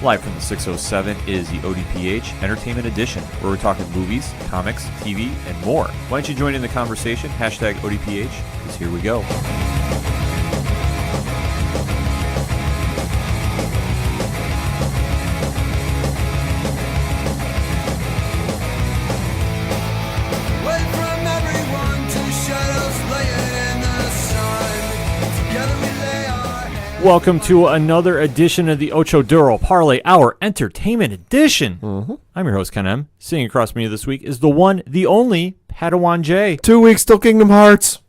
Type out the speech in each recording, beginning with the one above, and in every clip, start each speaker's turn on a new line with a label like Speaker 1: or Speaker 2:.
Speaker 1: Live from the 607 is the ODPH Entertainment Edition, where we're talking movies, comics, TV, and more. Why don't you join in the conversation? Hashtag ODPH, because here we go. Welcome to another edition of the Ocho Duro Parlay Hour Entertainment Edition. I'm your host, Ken M. Sitting across from me this week is the one, the only, Padawan J.
Speaker 2: 2 weeks till Kingdom Hearts.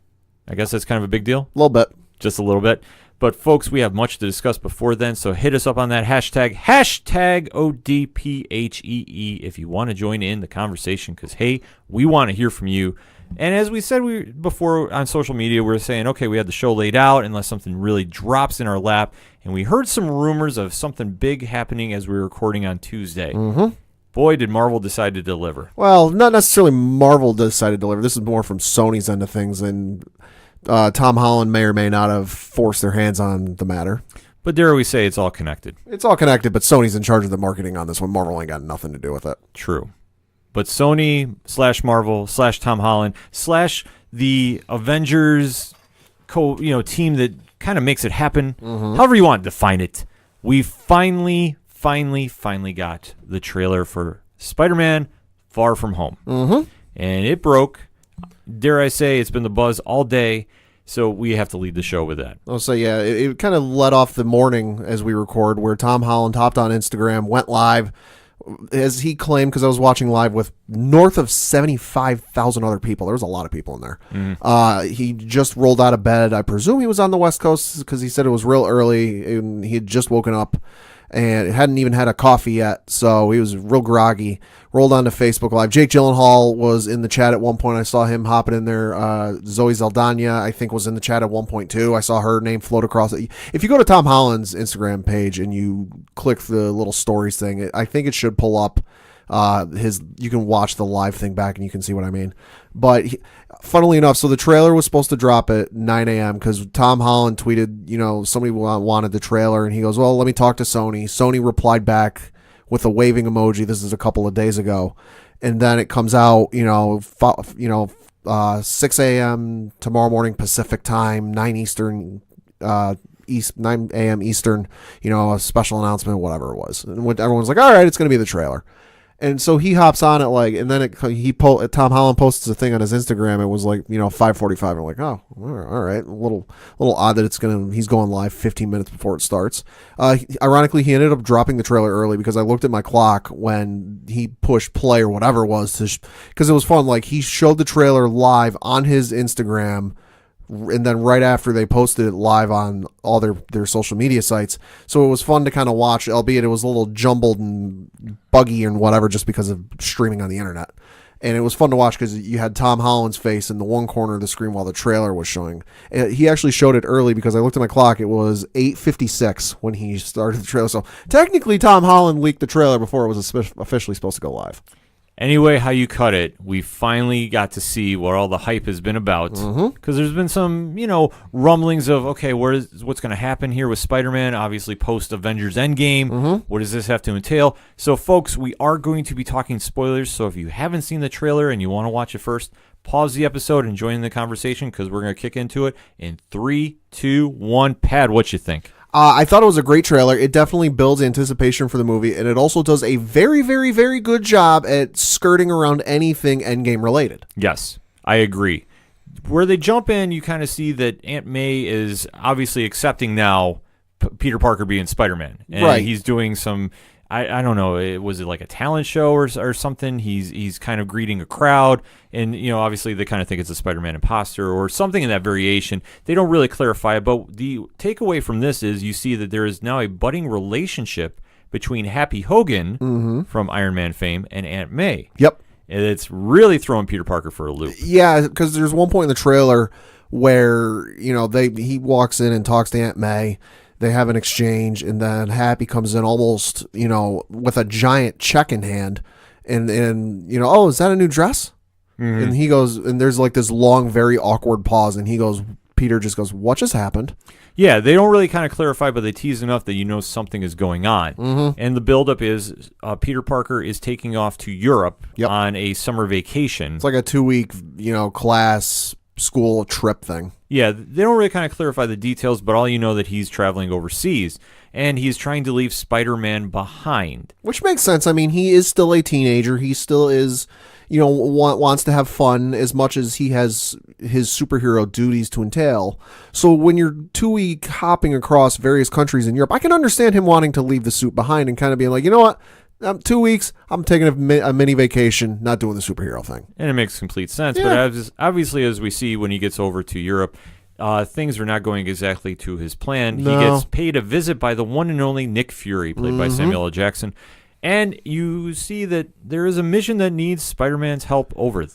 Speaker 1: I guess that's kind of a big deal.
Speaker 2: A little bit.
Speaker 1: Just a little bit. But, folks, we have much to discuss before then, so hit us up on that hashtag ODPHEE, if you want to join in the conversation, because, hey, we want to hear from you. And as we said before on social media, we were saying, okay, we had the show laid out unless something really drops in our lap. And we heard some rumors of something big happening as we were recording on Tuesday. Boy, did Marvel decide to deliver.
Speaker 2: Well, not necessarily Marvel decided to deliver. This is more from Sony's end of things. And Tom Holland may or may not have forced their hands on the matter.
Speaker 1: But dare we say it's all connected.
Speaker 2: It's all connected, but Sony's in charge of the marketing on this one. Marvel ain't got nothing to do with it.
Speaker 1: True. But Sony / Marvel / Tom Holland / the Avengers team that kind of makes it happen, however you want to define it, we finally got the trailer for Spider-Man Far From Home. And it broke. Dare I say, it's been the buzz all day, so we have to lead the show with that.
Speaker 2: I'll say, yeah, it kind of led off the morning as we record, where Tom Holland hopped on Instagram, went live, as he claimed, because I was watching live with north of 75,000 other people. There was a lot of people in there. He just rolled out of bed. I presume he was on the West Coast because he said it was real early and he had just woken up and hadn't even had a coffee yet. So he was real groggy. Rolled onto Facebook Live. Jake Gyllenhaal was in the chat at one point. I saw him hopping in there. Zoe Saldana, I think, was in the chat at one point too. I saw her name float across it. If you go to Tom Holland's Instagram page and you click the little stories thing, I think it should pull up you can watch the live thing back and you can see what I mean. But funnily enough, so the trailer was supposed to drop at 9 a.m. because Tom Holland tweeted, somebody wanted the trailer, and he goes, well, let me talk to Sony. Sony replied back with a waving emoji. This is a couple of days ago. And then it comes out, 6 a.m. tomorrow morning Pacific time, 9 Eastern, 9 a.m. Eastern, a special announcement, whatever it was. And everyone's like, all right, it's going to be the trailer. And so he hops on it and then Tom Holland posts a thing on his Instagram. It was like 5:45. I'm like, oh, all right, a little odd that he's going live 15 minutes before it starts. Ironically, he ended up dropping the trailer early because I looked at my clock when he pushed play or whatever it was because it was fun. Like, he showed the trailer live on his Instagram. And then right after, they posted it live on all their social media sites. So it was fun to kind of watch, albeit it was a little jumbled and buggy and whatever just because of streaming on the internet. And it was fun to watch because you had Tom Holland's face in the one corner of the screen while the trailer was showing. He actually showed it early because I looked at my clock. It was 8:56 when he started the trailer. So technically, Tom Holland leaked the trailer before it was officially supposed to go live.
Speaker 1: Anyway, how you cut it, we finally got to see what all the hype has been about. Because there's been some, rumblings of, okay, what's going to happen here with Spider-Man, obviously post-Avengers Endgame. What does this have to entail? So, folks, we are going to be talking spoilers. So if you haven't seen the trailer and you want to watch it first, pause the episode and join in the conversation because we're going to kick into it in 3, 2, 1. Pad, what you think?
Speaker 2: I thought it was a great trailer. It definitely builds anticipation for the movie, and it also does a very, very, very good job at skirting around anything Endgame related.
Speaker 1: Yes, I agree. Where they jump in, you kind of see that Aunt May is obviously accepting now Peter Parker being Spider-Man. And
Speaker 2: right.
Speaker 1: He's doing some, I don't know, was it like a talent show or something? He's kind of greeting a crowd, and obviously they kind of think it's a Spider-Man imposter or something in that variation. They don't really clarify it, but the takeaway from this is you see that there is now a budding relationship between Happy Hogan from Iron Man fame and Aunt May.
Speaker 2: Yep.
Speaker 1: And it's really throwing Peter Parker for a loop.
Speaker 2: Yeah, because there's one point in the trailer where he walks in and talks to Aunt May. They have an exchange, and then Happy comes in almost, with a giant check in hand, and oh, is that a new dress? And he goes, and there's like this long, very awkward pause, and he goes, Peter just goes, what just happened?
Speaker 1: Yeah, they don't really kind of clarify, but they tease enough that you know something is going on.
Speaker 2: Mm-hmm.
Speaker 1: And the buildup is Peter Parker is taking off to Europe on a summer vacation.
Speaker 2: It's like a 2-week, class, school trip thing.
Speaker 1: Yeah, they don't really kind of clarify the details, but all you know that he's traveling overseas, and he's trying to leave Spider-Man behind.
Speaker 2: Which makes sense. I mean, he is still a teenager. He still is, wants to have fun as much as he has his superhero duties to entail. So when you're 2-week hopping across various countries in Europe, I can understand him wanting to leave the suit behind and kind of being like, you know what? 2 weeks, I'm taking a mini vacation, not doing the superhero thing.
Speaker 1: And it makes complete sense.
Speaker 2: Yeah.
Speaker 1: But obviously, as we see when he gets over to Europe, things are not going exactly to his plan.
Speaker 2: No.
Speaker 1: He gets paid a visit by the one and only Nick Fury, played by Samuel L. Jackson. And you see that there is a mission that needs Spider-Man's help over.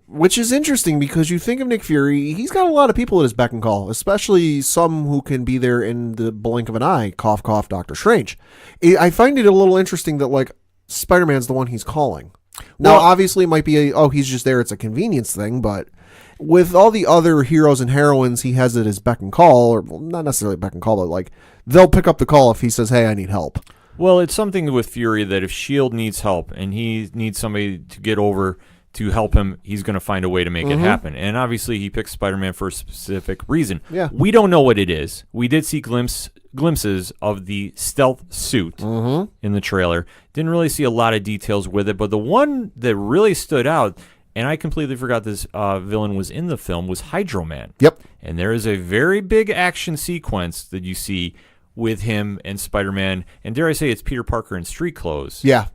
Speaker 2: Which is interesting because you think of Nick Fury, he's got a lot of people at his beck and call, especially some who can be there in the blink of an eye. Cough, cough, Doctor Strange. I find it a little interesting that, Spider-Man's the one he's calling. Now, obviously, it might be he's just there. It's a convenience thing, but with all the other heroes and heroines he has at his beck and call, or not necessarily beck and call, but, they'll pick up the call if he says, hey, I need help.
Speaker 1: Well, it's something with Fury that if S.H.I.E.L.D. needs help and he needs somebody to get over to help him, he's going to find a way to make it happen. And obviously, he picks Spider-Man for a specific reason.
Speaker 2: Yeah.
Speaker 1: We don't know what it is. We did see glimpses of the stealth suit in the trailer. Didn't really see a lot of details with it, but the one that really stood out, and I completely forgot this villain was in the film, was Hydro Man.
Speaker 2: Yep.
Speaker 1: And there is a very big action sequence that you see with him and Spider-Man, and dare I say it's Peter Parker in street clothes.
Speaker 2: Yeah.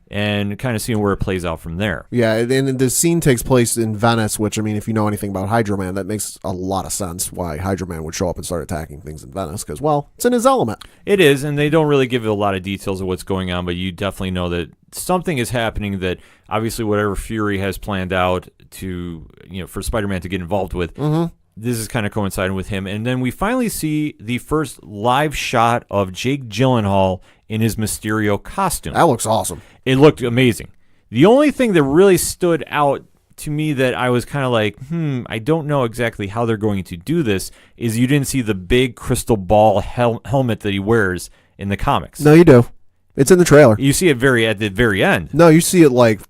Speaker 1: And kind of seeing where it plays out from there.
Speaker 2: Yeah, and the scene takes place in Venice, which, I mean, if you know anything about Hydro Man, that makes a lot of sense why Hydro Man would show up and start attacking things in Venice, because, well, it's in his element.
Speaker 1: It is, and they don't really give a lot of details of what's going on, but you definitely know that something is happening that, obviously, whatever Fury has planned out to, for Spider-Man to get involved with, this is kind of coinciding with him. And then we finally see the first live shot of Jake Gyllenhaal in his Mysterio costume.
Speaker 2: That looks awesome.
Speaker 1: It looked amazing. The only thing that really stood out to me that I was kind of like, I don't know exactly how they're going to do this, is you didn't see the big crystal ball helmet that he wears in the comics.
Speaker 2: No, you do. It's in the trailer.
Speaker 1: You see it at the very end.
Speaker 2: No, you see it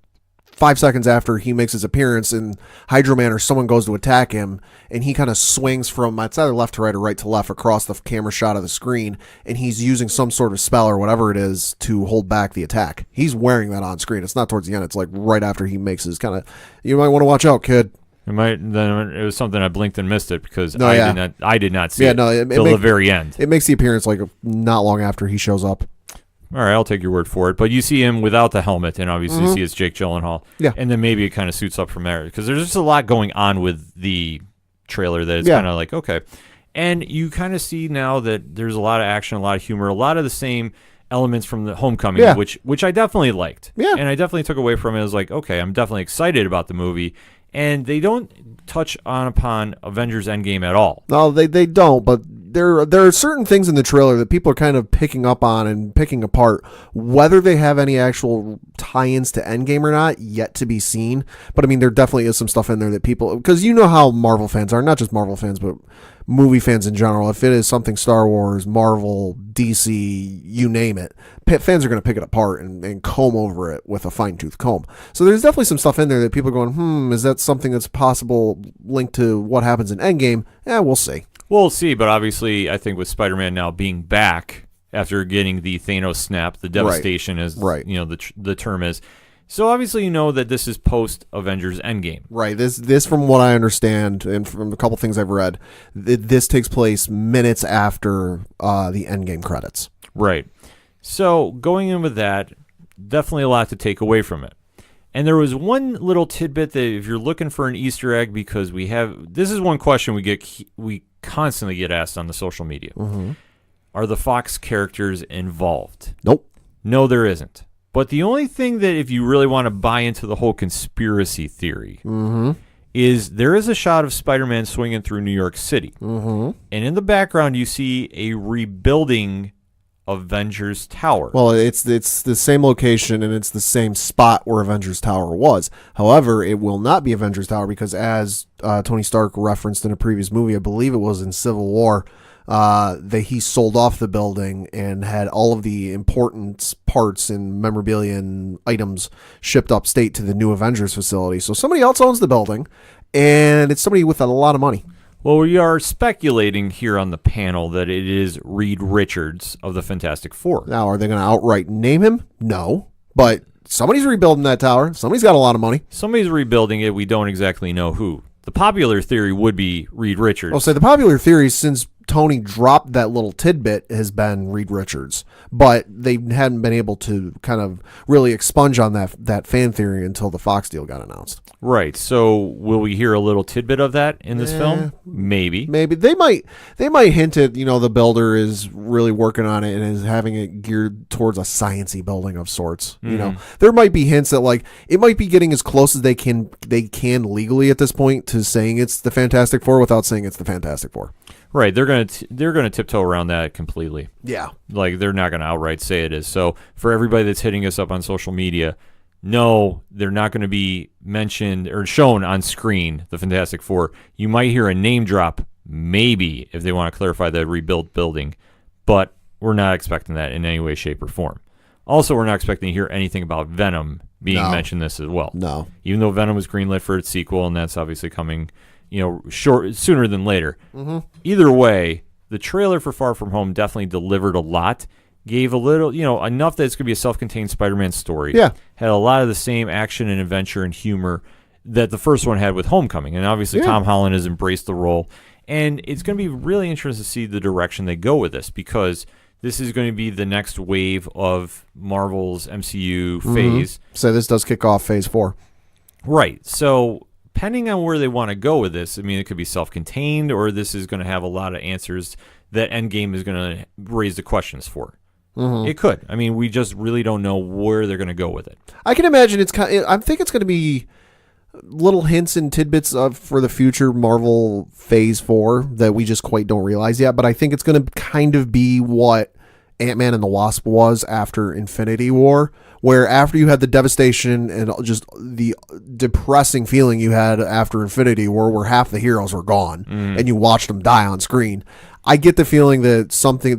Speaker 2: 5 seconds after he makes his appearance, and Hydro Man or someone goes to attack him, and he kind of swings from, it's either left to right or right to left across the camera shot of the screen, and he's using some sort of spell or whatever it is to hold back the attack. He's wearing that on screen. It's not towards the end. It's right after he makes his kind of, you might want to watch out, kid.
Speaker 1: It was something I blinked and missed it because I did not see it till the very end.
Speaker 2: It makes the appearance not long after he shows up.
Speaker 1: All right, I'll take your word for it. But you see him without the helmet, and obviously you see it's Jake Gyllenhaal.
Speaker 2: Yeah.
Speaker 1: And then maybe it kind of suits up from there because there's just a lot going on with the trailer that it's kind of like, okay. And you kind of see now that there's a lot of action, a lot of humor, a lot of the same elements from the Homecoming, which I definitely liked.
Speaker 2: Yeah.
Speaker 1: And I definitely took away from it. I was like, okay, I'm definitely excited about the movie. And they don't touch upon Avengers Endgame at all.
Speaker 2: No, they don't, but there are certain things in the trailer that people are kind of picking up on and picking apart. Whether they have any actual tie-ins to Endgame or not, yet to be seen. But, I mean, there definitely is some stuff in there that people... Because you know how Marvel fans are, not just Marvel fans, but movie fans in general. If it is something Star Wars, Marvel, DC, you name it, fans are going to pick it apart and comb over it with a fine-tooth comb. So there's definitely some stuff in there that people are going, is that something that's possible linked to what happens in Endgame? We'll see.
Speaker 1: We'll see, but obviously I think with Spider-Man now being back after getting the Thanos snap, the devastation is, the term is. So obviously you know that this is post-Avengers Endgame.
Speaker 2: Right. This from what I understand and from a couple things I've read, this takes place minutes after the Endgame credits.
Speaker 1: Right. So going in with that, definitely a lot to take away from it. And there was one little tidbit that if you're looking for an Easter egg, because this is one question we constantly get asked on the social media. Are the Fox characters involved?
Speaker 2: Nope.
Speaker 1: No, there isn't. But the only thing that if you really want to buy into the whole conspiracy theory is there is a shot of Spider-Man swinging through New York City. And in the background, you see a rebuilding Avengers Tower.
Speaker 2: Well, it's the same location and it's the same spot where Avengers Tower was. However, it will not be Avengers Tower because, as Tony Stark referenced in a previous movie, I believe it was in Civil War, he sold off the building and had all of the important parts and memorabilia and items shipped upstate to the new Avengers facility. So somebody else owns the building, and it's somebody with a lot of money.
Speaker 1: Well, we are speculating here on the panel that it is Reed Richards of the Fantastic Four.
Speaker 2: Now, are they going to outright name him? No. But somebody's rebuilding that tower. Somebody's got a lot of money.
Speaker 1: Somebody's rebuilding it. We don't exactly know who. The popular theory would be Reed Richards.
Speaker 2: I'll say the popular theory, since Tony dropped that little tidbit, has been Reed Richards. But they hadn't been able to kind of really expunge on that fan theory until the Fox deal got announced.
Speaker 1: Right. So will we hear a little tidbit of that in this film? Maybe.
Speaker 2: They might hint at, the builder is really working on it and is having it geared towards a sciencey building of sorts. There might be hints that, like, it might be getting as close as they can legally at this point to saying it's the Fantastic Four without saying it's the Fantastic Four.
Speaker 1: Right, they're gonna tiptoe around that completely.
Speaker 2: Yeah,
Speaker 1: like they're not gonna outright say it is. So for everybody that's hitting us up on social media, no, they're not going to be mentioned or shown on screen. The Fantastic Four. You might hear a name drop, maybe if they want to clarify the rebuilt building, but we're not expecting that in any way, shape, or form. Also, we're not expecting to hear anything about Venom being mentioned this as well.
Speaker 2: No,
Speaker 1: even though Venom was greenlit for its sequel, and that's obviously coming. Sooner than later. Mm-hmm. Either way, the trailer for Far From Home definitely delivered a lot. Gave a little, enough that it's going to be a self-contained Spider-Man story.
Speaker 2: Yeah.
Speaker 1: Had a lot of the same action and adventure and humor that the first one had with Homecoming. And obviously Tom Holland has embraced the role. And it's going to be really interesting to see the direction they go with this, because this is going to be the next wave of Marvel's MCU phase.
Speaker 2: So this does kick off Phase 4.
Speaker 1: Right. So depending on where they want to go with this, it could be self-contained, or this is going to have a lot of answers that Endgame is going to raise the questions for. Mm-hmm. It could. We just really don't know where they're going to go with it.
Speaker 2: I can imagine I think it's going to be little hints and tidbits for the future Marvel Phase 4 that we just quite don't realize yet. But I think it's going to kind of be what Ant-Man and the Wasp was after Infinity War, where after you had the devastation and just the depressing feeling you had after Infinity War, where half the heroes were gone and you watched them die on screen. I get the feeling that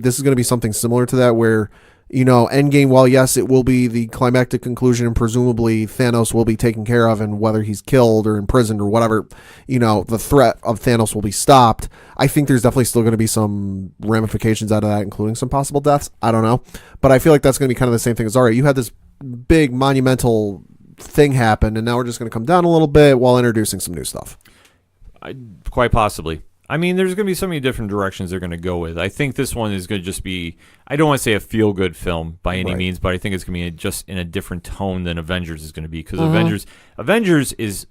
Speaker 2: this is going to be something similar to that, where, Endgame, while yes, it will be the climactic conclusion and presumably Thanos will be taken care of, and whether he's killed or imprisoned or whatever, the threat of Thanos will be stopped. I think there's definitely still going to be some ramifications out of that, including some possible deaths. I don't know. But I feel like that's going to be kind of the same thing as, all right, you had this big monumental thing happen, and now we're just going to come down a little bit while introducing some new stuff.
Speaker 1: Quite possibly. There's going to be so many different directions they're going to go with. I think this one is going to just be, I don't want to say a feel-good film by any means, but I think it's going to be just in a different tone than Avengers is going to be, because Avengers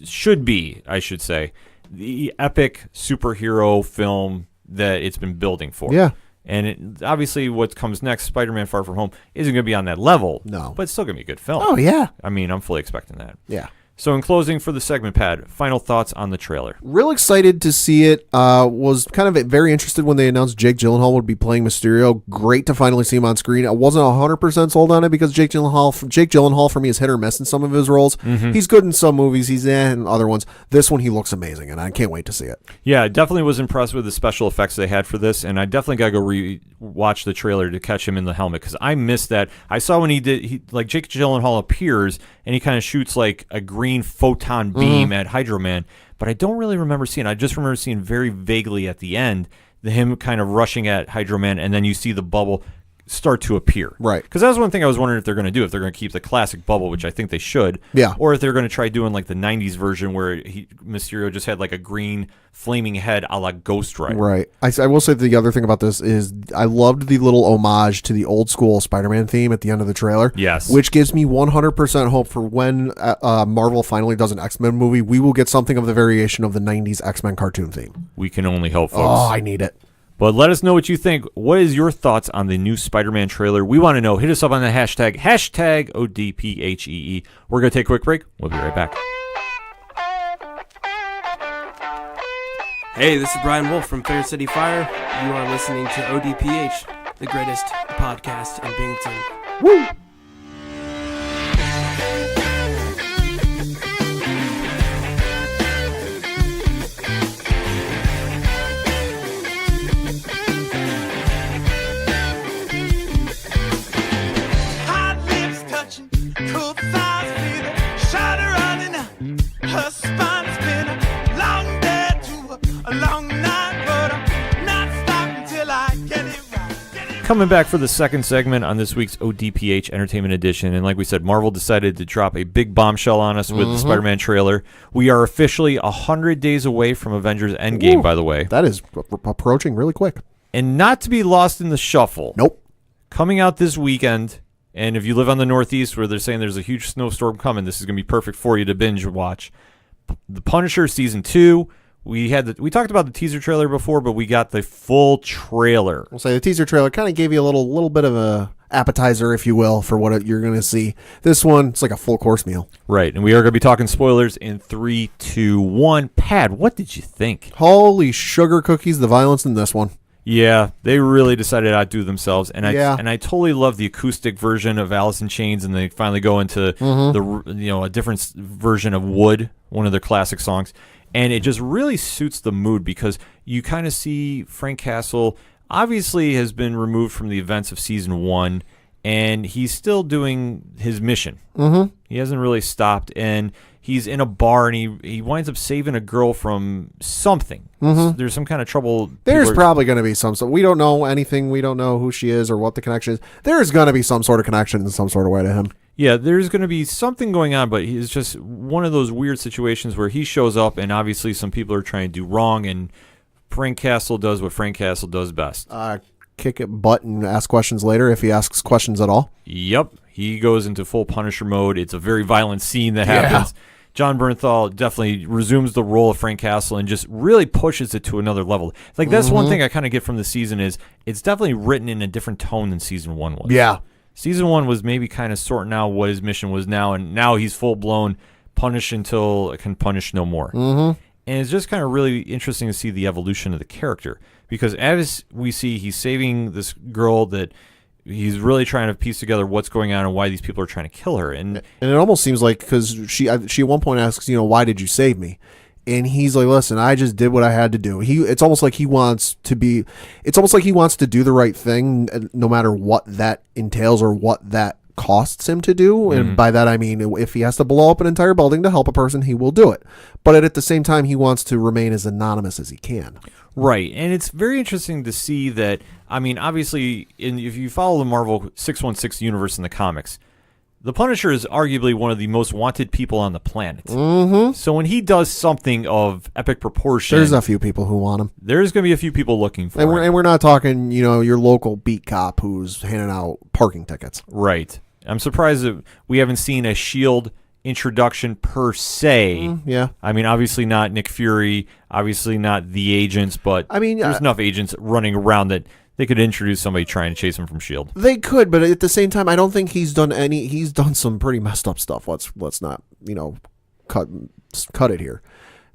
Speaker 1: should be, I should say, the epic superhero film that it's been building for.
Speaker 2: Yeah.
Speaker 1: And obviously what comes next, Spider-Man Far From Home, isn't going to be on that level.
Speaker 2: No.
Speaker 1: But it's still going to be a good film.
Speaker 2: Oh, yeah.
Speaker 1: I'm fully expecting that.
Speaker 2: Yeah.
Speaker 1: So in closing for the segment, Pad, final thoughts on the trailer.
Speaker 2: Real excited to see it. Was kind of very interested when they announced Jake Gyllenhaal would be playing Mysterio. Great to finally see him on screen. I wasn't 100% sold on it because Jake Gyllenhaal for me is hit or miss in some of his roles. Mm-hmm. He's good in some movies. He's in other ones. This one, he looks amazing, and I can't wait to see it.
Speaker 1: Yeah, definitely was impressed with the special effects they had for this, and I definitely got to go watch the trailer to catch him in the helmet, because I missed that. I saw when Jake Gyllenhaal appears, and he kind of shoots like a green photon beam at Hydro Man, but I don't really remember seeing. I just remember seeing very vaguely at the end him kind of rushing at Hydro Man, and then you see the bubble start to appear.
Speaker 2: Right.
Speaker 1: Because that was one thing I was wondering if they're going to do, if they're going to keep the classic bubble, which I think they should.
Speaker 2: Yeah.
Speaker 1: Or if they're going to try doing like the 90s version where Mysterio just had like a green flaming head a la Ghost Rider.
Speaker 2: Right. I will say the other thing about this is I loved the little homage to the old school Spider-Man theme at the end of the trailer.
Speaker 1: Yes.
Speaker 2: Which gives me 100% hope for when Marvel finally does an X-Men movie, we will get something of the variation of the 90s X-Men cartoon theme.
Speaker 1: We can only hope, folks.
Speaker 2: Oh, I need it.
Speaker 1: But let us know what you think. What is your thoughts on the new Spider-Man trailer? We want to know. Hit us up on the hashtag ODPHEE. We're going to take a quick break. We'll be right back.
Speaker 3: Hey, this is Brian Wolf from Fair City Fire. You are listening to ODPH. the greatest podcast in Binghamton.
Speaker 2: Woo!
Speaker 1: Coming back for the second segment on this week's ODPH Entertainment Edition, and like we said, Marvel decided to drop a big bombshell on us with the Spider-Man trailer. We are officially 100 days away from Avengers Endgame,
Speaker 2: Ooh,
Speaker 1: by the way.
Speaker 2: That is approaching really quick.
Speaker 1: And not to be lost in the shuffle.
Speaker 2: Nope.
Speaker 1: Coming out this weekend, and if you live on the Northeast where they're saying there's a huge snowstorm coming, this is going to be perfect for you to binge watch. The Punisher Season 2. We talked about the teaser trailer before, but we got the full trailer.
Speaker 2: We'll say the teaser trailer kind of gave you a little bit of a appetizer, if you will, for what you're going to see. This one, it's like a full course meal.
Speaker 1: Right, and we are going to be talking spoilers in 3, 2, 1. Pad, what did you think?
Speaker 2: Holy sugar cookies, the violence in this one.
Speaker 1: Yeah, they really decided to outdo themselves, and
Speaker 2: Yeah.
Speaker 1: I totally love the acoustic version of Alice in Chains, and they finally go into a different version of Wood, one of their classic songs. And it just really suits the mood because you kind of see Frank Castle obviously has been removed from the events of Season 1, and he's still doing his mission. Mm-hmm. He hasn't really stopped, and he's in a bar, and he winds up saving a girl from something. Mm-hmm. There's some kind of trouble.
Speaker 2: There's probably going to be some. We don't know anything. We don't know who she is or what the connection is. There's going to be some sort of connection in some sort of way to him.
Speaker 1: Yeah, there's going to be something going on, but it's just one of those weird situations where he shows up, and obviously some people are trying to do wrong, and Frank Castle does what Frank Castle does best.
Speaker 2: Kick it butt and ask questions later if he asks questions at all.
Speaker 1: Yep, he goes into full Punisher mode. It's a very violent scene that happens. Yeah. John Bernthal definitely resumes the role of Frank Castle and just really pushes it to another level. Like that's one thing I kind of get from the season is it's definitely written in a different tone than Season 1 was.
Speaker 2: Yeah.
Speaker 1: Season 1 was maybe kind of sorting out what his mission was now, and now he's full-blown punish until it can punish no more. Mm-hmm. And it's just kind of really interesting to see the evolution of the character, because as we see, he's saving this girl that he's really trying to piece together what's going on and why these people are trying to kill her. And
Speaker 2: it almost seems like, because she at one point asks, why did you save me? And he's like, listen, I just did what I had to do. It's almost like he wants to do the right thing, no matter what that entails or what that costs him to do. Mm-hmm. And by that, I mean, if he has to blow up an entire building to help a person, he will do it. But at the same time, he wants to remain as anonymous as he can.
Speaker 1: Right. And it's very interesting to see that, I mean, obviously, if you follow the Marvel 616 universe in the comics, the Punisher is arguably one of the most wanted people on the planet. Mm-hmm. So when he does something of epic proportion,
Speaker 2: there's a few people who want him.
Speaker 1: There's going to be a few people looking for
Speaker 2: him.
Speaker 1: And
Speaker 2: we're not talking, your local beat cop who's handing out parking tickets.
Speaker 1: Right. I'm surprised that we haven't seen a S.H.I.E.L.D. introduction per se.
Speaker 2: Yeah.
Speaker 1: I mean, obviously not Nick Fury, obviously not the agents, but I mean, there's enough agents running around that they could introduce somebody trying to chase him from S.H.I.E.L.D.
Speaker 2: They could, but at the same time, I don't think he's done some pretty messed up stuff. Let's not, cut it here.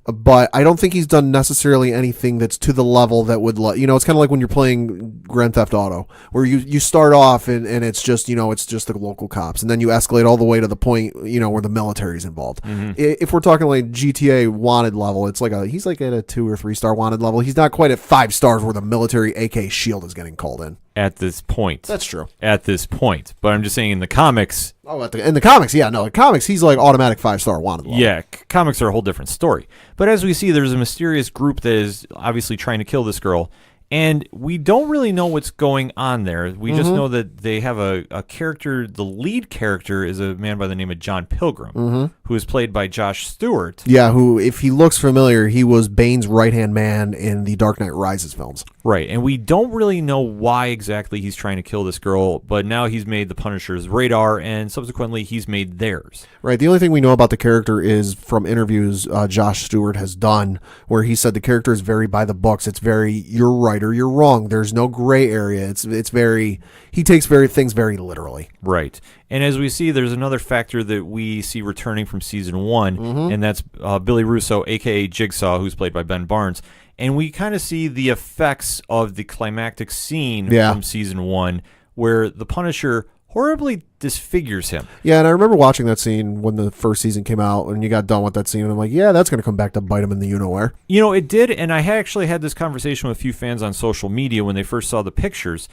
Speaker 2: But I don't think he's done necessarily anything that's to the level that would it's kind of like when you're playing Grand Theft Auto, where you start off and it's just, it's just the local cops, and then you escalate all the way to the point, where the military's involved. Mm-hmm. If we're talking like GTA wanted level, it's like he's like at a 2 or 3 star wanted level. He's not quite at 5 stars where the military, aka S.H.I.E.L.D., is getting called in.
Speaker 1: At this point.
Speaker 2: That's true.
Speaker 1: At this point. But I'm just saying in the comics.
Speaker 2: Oh, in the comics, yeah. No, in comics, he's like automatic 5-star wanted level.
Speaker 1: Yeah, comics are a whole different story. But as we see, there's a mysterious group that is obviously trying to kill this girl. And we don't really know what's going on there. We just know that they have a character. The lead character is a man by the name of John Pilgrim, who is played by Josh Stewart.
Speaker 2: Yeah, who, if he looks familiar, he was Bane's right-hand man in the Dark Knight Rises films.
Speaker 1: Right, and we don't really know why exactly he's trying to kill this girl, but now he's made the Punisher's radar, and subsequently he's made theirs.
Speaker 2: Right, the only thing we know about the character is from interviews Josh Stewart has done, where he said the character is very by the books. It's very, you're right or you're wrong. There's no gray area. It's very, he takes things very literally.
Speaker 1: Right, and as we see, there's another factor that we see returning from Season 1, and that's Billy Russo, a.k.a. Jigsaw, who's played by Ben Barnes. And we kind of see the effects of the climactic scene
Speaker 2: Yeah.
Speaker 1: from season 1 where the Punisher horribly disfigures him.
Speaker 2: Yeah, and I remember watching that scene when the first season came out, and you got done with that scene, and I'm like, yeah, that's going to come back to bite him in the you-know-where.
Speaker 1: You know, it did, and I actually had this conversation with a few fans on social media when they first saw the pictures.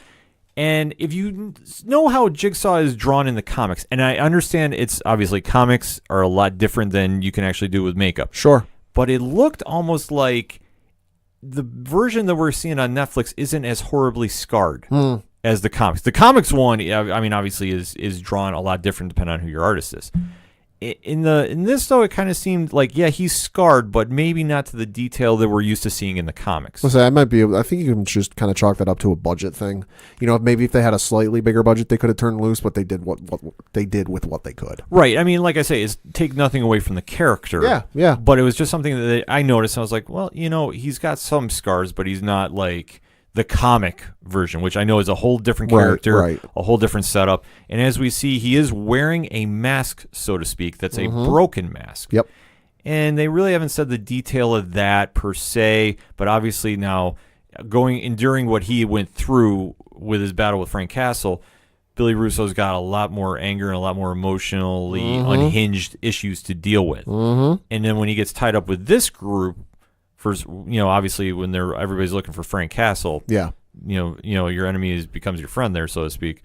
Speaker 1: And if you know how Jigsaw is drawn in the comics, and I understand it's obviously comics are a lot different than you can actually do with makeup.
Speaker 2: Sure.
Speaker 1: But it looked almost like the version that we're seeing on Netflix isn't as horribly scarred as the comics. The comics one, I mean, obviously is drawn a lot different depending on who your artist is. In this though, it kind of seemed like he's scarred, but maybe not to the detail that we're used to seeing in the comics.
Speaker 2: I think you can just kind of chalk that up to a budget thing. You know, maybe if they had a slightly bigger budget, they could have turned loose, but they did what they did with what they could.
Speaker 1: Right. I mean, like I say, is take nothing away from the character.
Speaker 2: Yeah.
Speaker 1: But it was just something that I noticed. I was like, well, you know, he's got some scars, but he's not like the comic version, which I know is a whole different character,
Speaker 2: right.
Speaker 1: A whole different setup. And as we see, he is wearing a mask, so to speak, that's a broken mask.
Speaker 2: Yep.
Speaker 1: And they really haven't said the detail of that per se, but obviously now enduring what he went through with his battle with Frank Castle, Billy Russo's got a lot more anger and a lot more emotionally unhinged issues to deal with. And then when he gets tied up with this group, first, you know, obviously when everybody's looking for Frank Castle, you know, your enemy becomes your friend there, so to speak.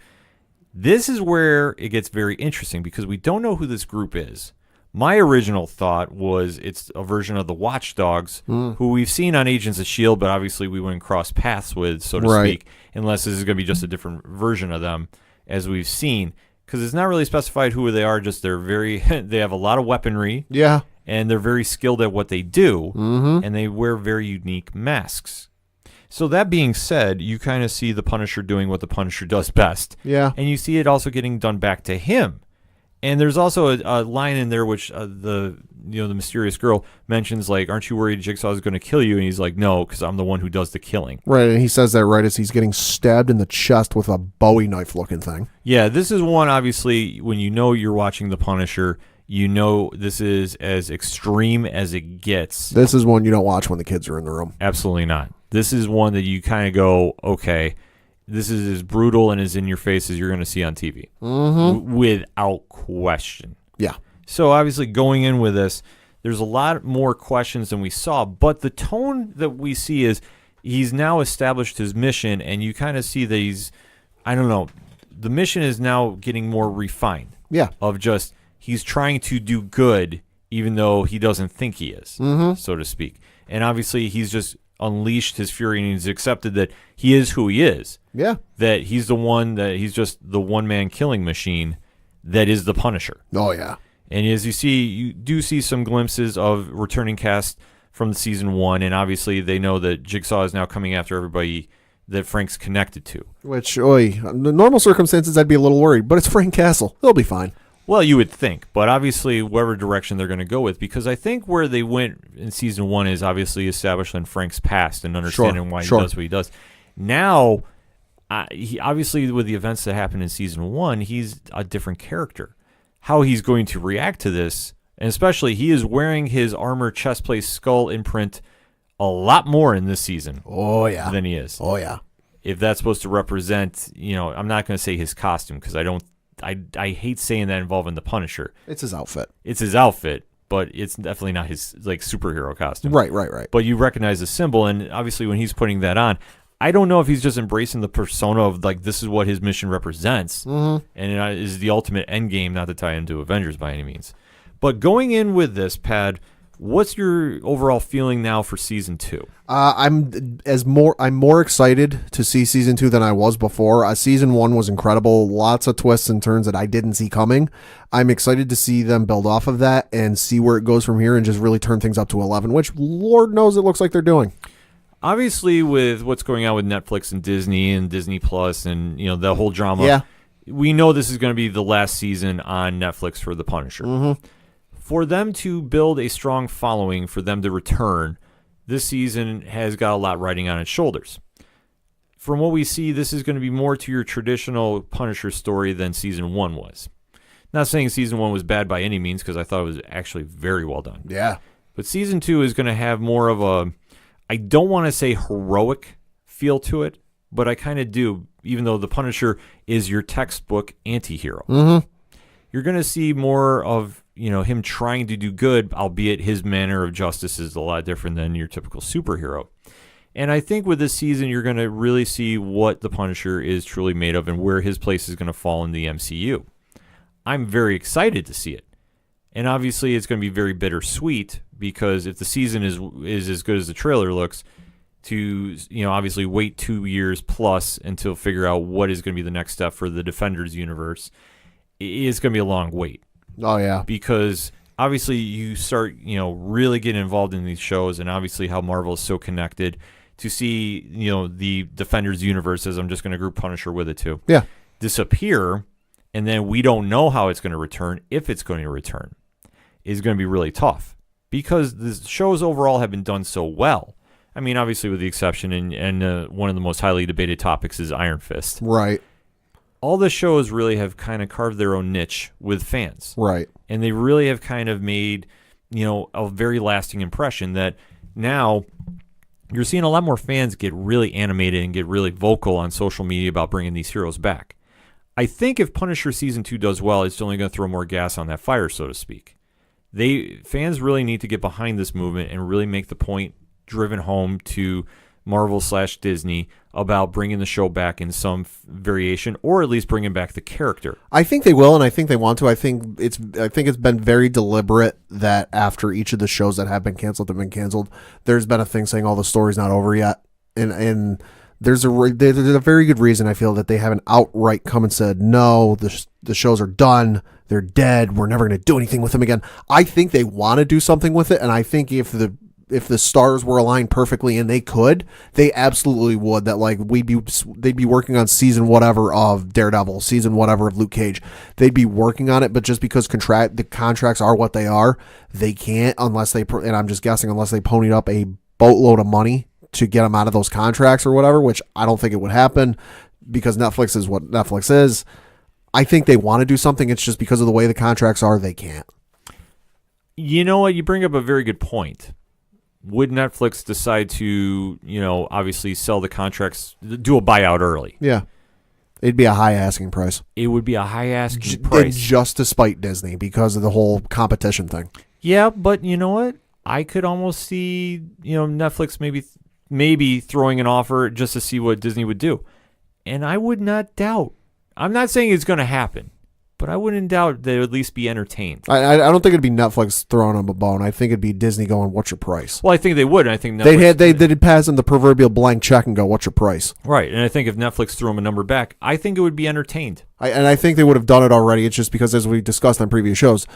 Speaker 1: This is where it gets very interesting because we don't know who this group is. My original thought was it's a version of the Watchdogs, who we've seen on Agents of S.H.I.E.L.D., but obviously we wouldn't cross paths with, so to speak, unless this is going to be just a different version of them, as we've seen. Because it's not really specified who they are, just they have a lot of weaponry.
Speaker 2: Yeah.
Speaker 1: And they're very skilled at what they do, and they wear very unique masks. So that being said, you kind of see the Punisher doing what the Punisher does best.
Speaker 2: Yeah.
Speaker 1: And you see it also getting done back to him. And there's also a line in there which the mysterious girl mentions, like, aren't you worried Jigsaw is going to kill you? And he's like, no, because I'm the one who does the killing.
Speaker 2: Right, and he says that right as he's getting stabbed in the chest with a Bowie knife looking thing.
Speaker 1: Yeah, this is one, obviously, when you know you're watching the Punisher, you know this is as extreme as it gets.
Speaker 2: This is one you don't watch when the kids are in the room.
Speaker 1: Absolutely not. This is one that you kind of go, okay, this is as brutal and as in your face as you're going to see on TV. Without question.
Speaker 2: Yeah.
Speaker 1: So obviously going in with this, there's a lot more questions than we saw, but the tone that we see is he's now established his mission, and you kind of see that the mission is now getting more refined.
Speaker 2: Yeah.
Speaker 1: Of just, he's trying to do good even though he doesn't think he is, so to speak. And obviously he's just unleashed his fury and he's accepted that he is who he is.
Speaker 2: Yeah.
Speaker 1: That he's just the one-man killing machine that is the Punisher.
Speaker 2: Oh, yeah.
Speaker 1: And as you do see some glimpses of returning cast from season 1, and obviously they know that Jigsaw is now coming after everybody that Frank's connected to.
Speaker 2: Which, under normal circumstances, I'd be a little worried, but it's Frank Castle. He'll be fine.
Speaker 1: Well, you would think, but obviously whatever direction they're going to go with, because I think where they went in season 1 is obviously establishing Frank's past and understanding why he does what he does. Now, he obviously with the events that happened in season 1, he's a different character. How he's going to react to this, and especially he is wearing his armor chestplate skull imprint a lot more in this season.
Speaker 2: Oh, yeah.
Speaker 1: Than he is.
Speaker 2: Oh, yeah.
Speaker 1: If that's supposed to represent, I'm not going to say his costume because I hate saying that involving the Punisher.
Speaker 2: It's his outfit.
Speaker 1: It's his outfit, but it's definitely not his superhero costume.
Speaker 2: Right.
Speaker 1: But you recognize the symbol, and obviously when he's putting that on, I don't know if he's just embracing the persona of this is what his mission represents, and it is the ultimate Endgame, not to tie into Avengers by any means. But going in with this, Pad, what's your overall feeling now for season 2?
Speaker 2: I'm more excited to see season 2 than I was before. Season 1 was incredible, lots of twists and turns that I didn't see coming. I'm excited to see them build off of that and see where it goes from here and just really turn things up to 11, which Lord knows it looks like they're doing.
Speaker 1: Obviously, with what's going on with Netflix and Disney Plus and the whole drama, we know this is going to be the last season on Netflix for The Punisher. For them to build a strong following, for them to return, this season has got a lot riding on its shoulders. From what we see, this is going to be more to your traditional Punisher story than season 1 was. Not saying season 1 was bad by any means, because I thought it was actually very well done.
Speaker 2: Yeah.
Speaker 1: But season 2 is going to have more of I don't want to say heroic feel to it, but I kind of do, even though the Punisher is your textbook anti-hero.
Speaker 2: Mm-hmm.
Speaker 1: You're going to see more of, him trying to do good, albeit his manner of justice is a lot different than your typical superhero. And I think with this season, you're going to really see what the Punisher is truly made of and where his place is going to fall in the MCU. I'm very excited to see it. And obviously, it's going to be very bittersweet because if the season is as good as the trailer looks, to obviously wait 2 years plus until figure out what is going to be the next step for the Defenders universe, it's going to be a long wait.
Speaker 2: Oh, yeah.
Speaker 1: Because obviously you start, really getting involved in these shows, and obviously how Marvel is so connected to see, the Defenders universe, as I'm just going to group Punisher with it too, disappear, and then we don't know how it's going to return, if it's going to return, is going to be really tough. Because the shows overall have been done so well. I mean, obviously with the exception, and one of the most highly debated topics is Iron Fist.
Speaker 2: Right.
Speaker 1: All the shows really have kind of carved their own niche with fans.
Speaker 2: Right.
Speaker 1: And they really have kind of made, a very lasting impression that now you're seeing a lot more fans get really animated and get really vocal on social media about bringing these heroes back. I think if Punisher Season 2 does well, it's only going to throw more gas on that fire, so to speak. Fans really need to get behind this movement and really make the point driven home to Marvel/Disney about bringing the show back in some variation, or at least bringing back the character.
Speaker 2: I think they will, and I think they want to. I think it's been very deliberate that after each of the shows that have been canceled, there's been a thing saying, "Oh, the story's not over yet," and there's a very good reason I feel that they haven't outright come and said, "No, the shows are done. They're dead. We're never going to do anything with them again." I think they want to do something with it, and I think if the stars were aligned perfectly, and they absolutely would. That they'd be working on season whatever of Daredevil, season whatever of Luke Cage. They'd be working on it, but just because the contracts are what they are, they can't unless they. And I'm just guessing, unless they ponied up a boatload of money to get them out of those contracts or whatever, which I don't think it would happen because Netflix is what Netflix is. I think they want to do something. It's just because of the way the contracts are, they can't.
Speaker 1: You know what? You bring up a very good point. Would Netflix decide to, obviously sell the contracts, do a buyout early?
Speaker 2: Yeah. It'd be a high asking price.
Speaker 1: It would be a high asking price.
Speaker 2: Just to spite Disney because of the whole competition thing.
Speaker 1: Yeah, but you know what? I could almost see, Netflix maybe throwing an offer just to see what Disney would do. And I would not doubt. I'm not saying it's going to happen, but I wouldn't doubt they would at least be entertained.
Speaker 2: I don't think it'd be Netflix throwing them a bone. I think it'd be Disney going, "What's your price?"
Speaker 1: Well, I think they would. And I think Netflix,
Speaker 2: they'd pass them the proverbial blank check and go, "What's your price?"
Speaker 1: Right. And I think if Netflix threw them a number back, I think it would be entertained.
Speaker 2: I think they would have done it already. It's just because, as we discussed on previous shows,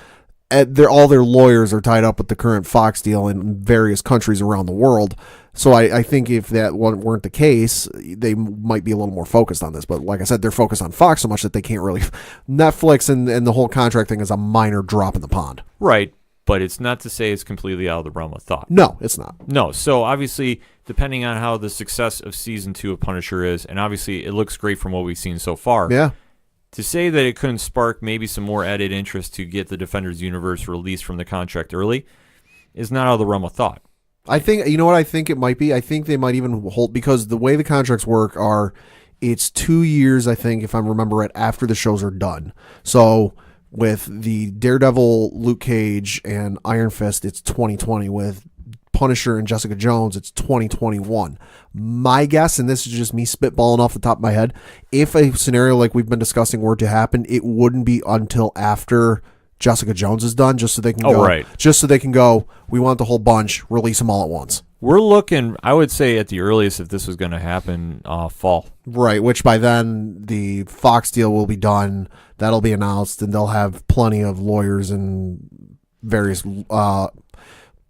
Speaker 2: all their lawyers are tied up with the current Fox deal in various countries around the world. So I think if that weren't the case, they might be a little more focused on this. But like I said, they're focused on Fox so much that they can't really. Netflix and the whole contract thing is a minor drop in the pond.
Speaker 1: Right. But it's not to say it's completely out of the realm of thought.
Speaker 2: No, it's not.
Speaker 1: No. So obviously, depending on how the success of Season 2 of Punisher is, and obviously it looks great from what we've seen so far.
Speaker 2: Yeah.
Speaker 1: To say that it couldn't spark maybe some more added interest to get the Defenders universe released from the contract early is not out of the realm of thought.
Speaker 2: I think, you know what I think it might be? I think they might even hold, because the way the contracts work it's 2 years, I think, if I remember right, after the shows are done. So with the Daredevil, Luke Cage, and Iron Fist, it's 2020. With Punisher and Jessica Jones, it's 2021. My guess, and this is just me spitballing off the top of my head, if a scenario like we've been discussing were to happen, it wouldn't be until after Jessica Jones is done, just so they can go.
Speaker 1: Right.
Speaker 2: Just so they can go, we want the whole bunch, release them all at once.
Speaker 1: We're looking, I would say at the earliest, if this was going to happen, fall.
Speaker 2: Right, which by then the Fox deal will be done. That'll be announced, and they'll have plenty of lawyers and various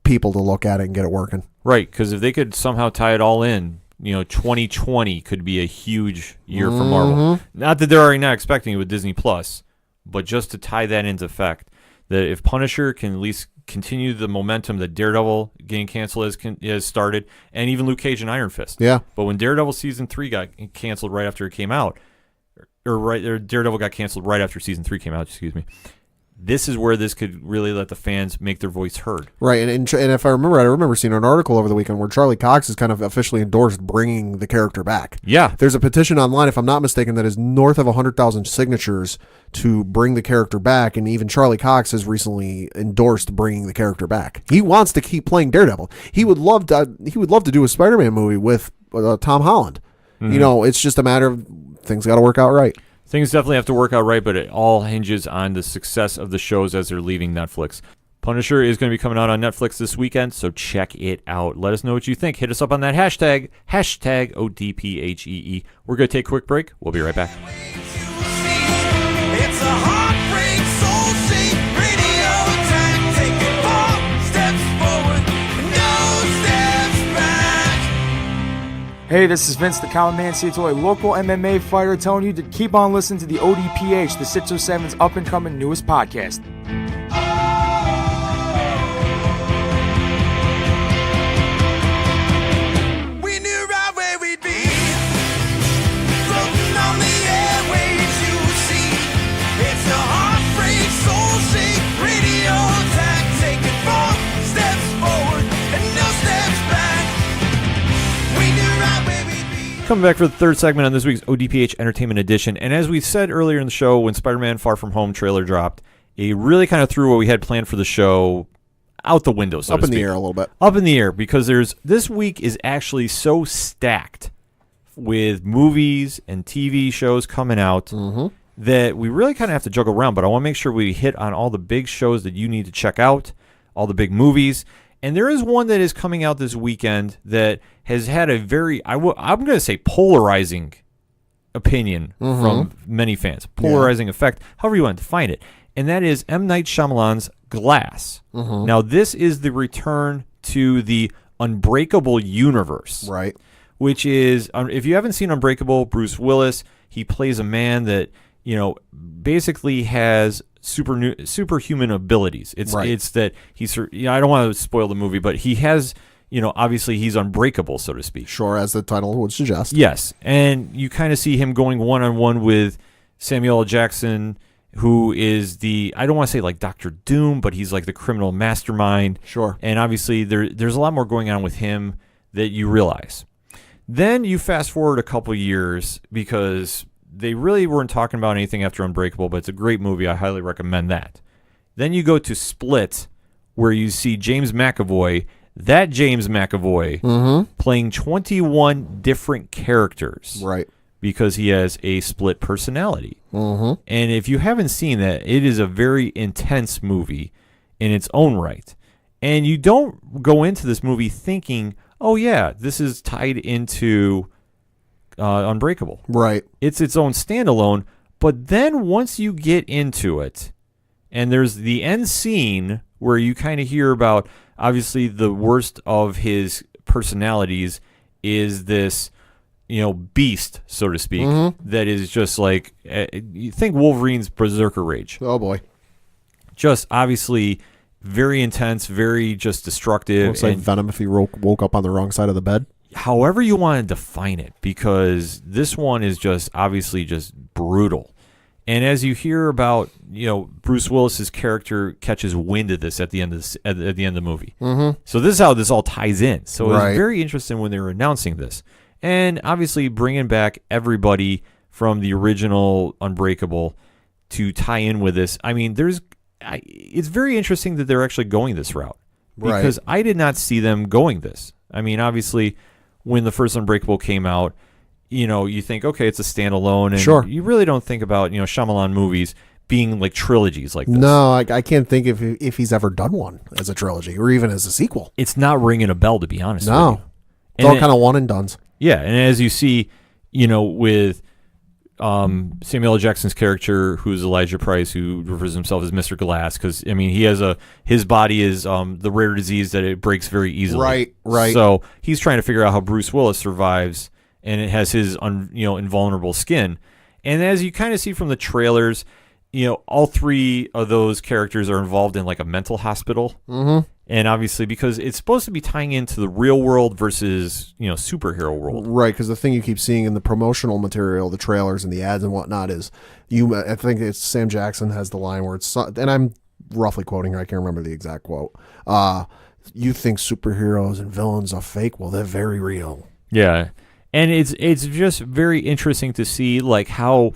Speaker 2: people to look at it and get it working.
Speaker 1: Right, because if they could somehow tie it all in, 2020 could be a huge year for Marvel. Not that they're already not expecting it with Disney Plus, but just to tie that into effect, that if Punisher can at least continue the momentum that Daredevil getting canceled has started, and even Luke Cage and Iron Fist.
Speaker 2: Yeah.
Speaker 1: But when Daredevil Season 3 got canceled right after it came out, or Daredevil got canceled right after Season 3 came out, excuse me, this is where this could really let the fans make their voice heard.
Speaker 2: Right, and if I remember seeing an article over the weekend where Charlie Cox has kind of officially endorsed bringing the character back.
Speaker 1: Yeah.
Speaker 2: There's a petition online, if I'm not mistaken, that is north of 100,000 signatures to bring the character back, and even Charlie Cox has recently endorsed bringing the character back. He wants to keep playing Daredevil. He would love to do a Spider-Man movie with Tom Holland. You know, it's just a matter of things got to work out right.
Speaker 1: Things definitely have to work out right, but it all hinges on the success of the shows as they're leaving Netflix. Punisher is going to be coming out on Netflix this weekend, so check it out. Let us know what you think. Hit us up on that hashtag ODPHEE. We're going to take a quick break. We'll be right back.
Speaker 4: It's a heartbreak, soul-shaped radio attack. Taking 4 steps forward, no steps back.
Speaker 5: Hey, this is Vince the Common Man Ciatoy, local MMA fighter, telling you to keep on listening to the ODPH, the 607's up-and-coming newest podcast.
Speaker 4: We knew right where we'd be, floating on the airwaves you see. It's a heartbreak, soul-shaped radio attack. Taking 4 steps forward and no steps back. We knew right where we'd be.
Speaker 1: Coming back for the third segment on this week's ODPH Entertainment Edition. And as we said earlier in the show, when Spider-Man Far From Home trailer dropped, it really kind of threw what we had planned for the show out the window, so
Speaker 2: Up
Speaker 1: to
Speaker 2: in the
Speaker 1: speak.
Speaker 2: air a little bit.
Speaker 1: Up in the air, because this week is actually so stacked with movies and TV shows coming out that we really kind of have to juggle around. But I want to make sure we hit on all the big shows that you need to check out, all the big movies. And there is one that is coming out this weekend that has had a very, I'm going to say, polarizing opinion from many fans. Polarizing effect, however you want to define it. And that is M. Night Shyamalan's Glass. Now, this is the return to the Unbreakable universe.
Speaker 2: Right.
Speaker 1: Which is, if you haven't seen Unbreakable, Bruce Willis, he plays a man that, you know, basically has superhuman abilities. It's that he's, you know, I don't want to spoil the movie, but he has, you know, obviously he's unbreakable, so to speak.
Speaker 2: Sure, as the title would suggest.
Speaker 1: Yes, and you kind of see him going one-on-one with Samuel L. Jackson, who is the, I don't want to say like Dr. Doom, but he's like the criminal mastermind.
Speaker 2: Sure.
Speaker 1: And obviously there's a lot more going on with him that you realize. Then you fast forward a couple years, because they really weren't talking about anything after Unbreakable, but it's a great movie. I highly recommend that. Then you go to Split, where you see James McAvoy, playing 21 different characters.
Speaker 2: Right.
Speaker 1: Because he has a split personality. And if you haven't seen that, it is a very intense movie in its own right. And you don't go into this movie thinking, oh yeah, this is tied into Unbreakable.
Speaker 2: Right.
Speaker 1: It's its own standalone. But then once you get into it, and there's the end scene where you kind of hear about, obviously the worst of his personalities is this, you know, beast, so to speak, that is just like, you think Wolverine's Berserker Rage.
Speaker 2: Oh, boy.
Speaker 1: Just obviously very intense, very just destructive.
Speaker 2: Looks like Venom if he woke up on the wrong side of the bed.
Speaker 1: However you want to define it, because this one is just obviously just brutal. And as you hear about, you know, Bruce Willis's character catches wind of this at the end of at the end of the movie. So this is how this all ties in. So it was very interesting when they were announcing this. And obviously bringing back everybody from the original Unbreakable to tie in with this. I mean, it's very interesting that they're actually going this route, because I did not see them going this. I mean, obviously, when the first Unbreakable came out, you know, you think, okay, it's a standalone, and you really don't think about, you know, Shyamalan movies being like trilogies like this.
Speaker 2: No, I can't think if he's ever done one as a trilogy or even as a sequel.
Speaker 1: It's not ringing a bell, to be honest with you.
Speaker 2: It's all kind of one and dones.
Speaker 1: Yeah, and as you see, you know, with Samuel L. Jackson's character, who's Elijah Price, who refers to himself as Mr. Glass, because, I mean, he has his body is the rare disease that it breaks very easily.
Speaker 2: Right.
Speaker 1: So he's trying to figure out how Bruce Willis survives, and it has his invulnerable skin. And as you kind of see from the trailers, you know, all three of those characters are involved in like a mental hospital. And obviously, because it's supposed to be tying into the real world versus, superhero world.
Speaker 2: Right, because the thing you keep seeing in the promotional material, the trailers and the ads and whatnot is, I think it's Sam Jackson has the line where it's, and I'm roughly quoting her, I can't remember the exact quote. You think superheroes and villains are fake? Well, they're very real.
Speaker 1: Yeah, and it's just very interesting to see like how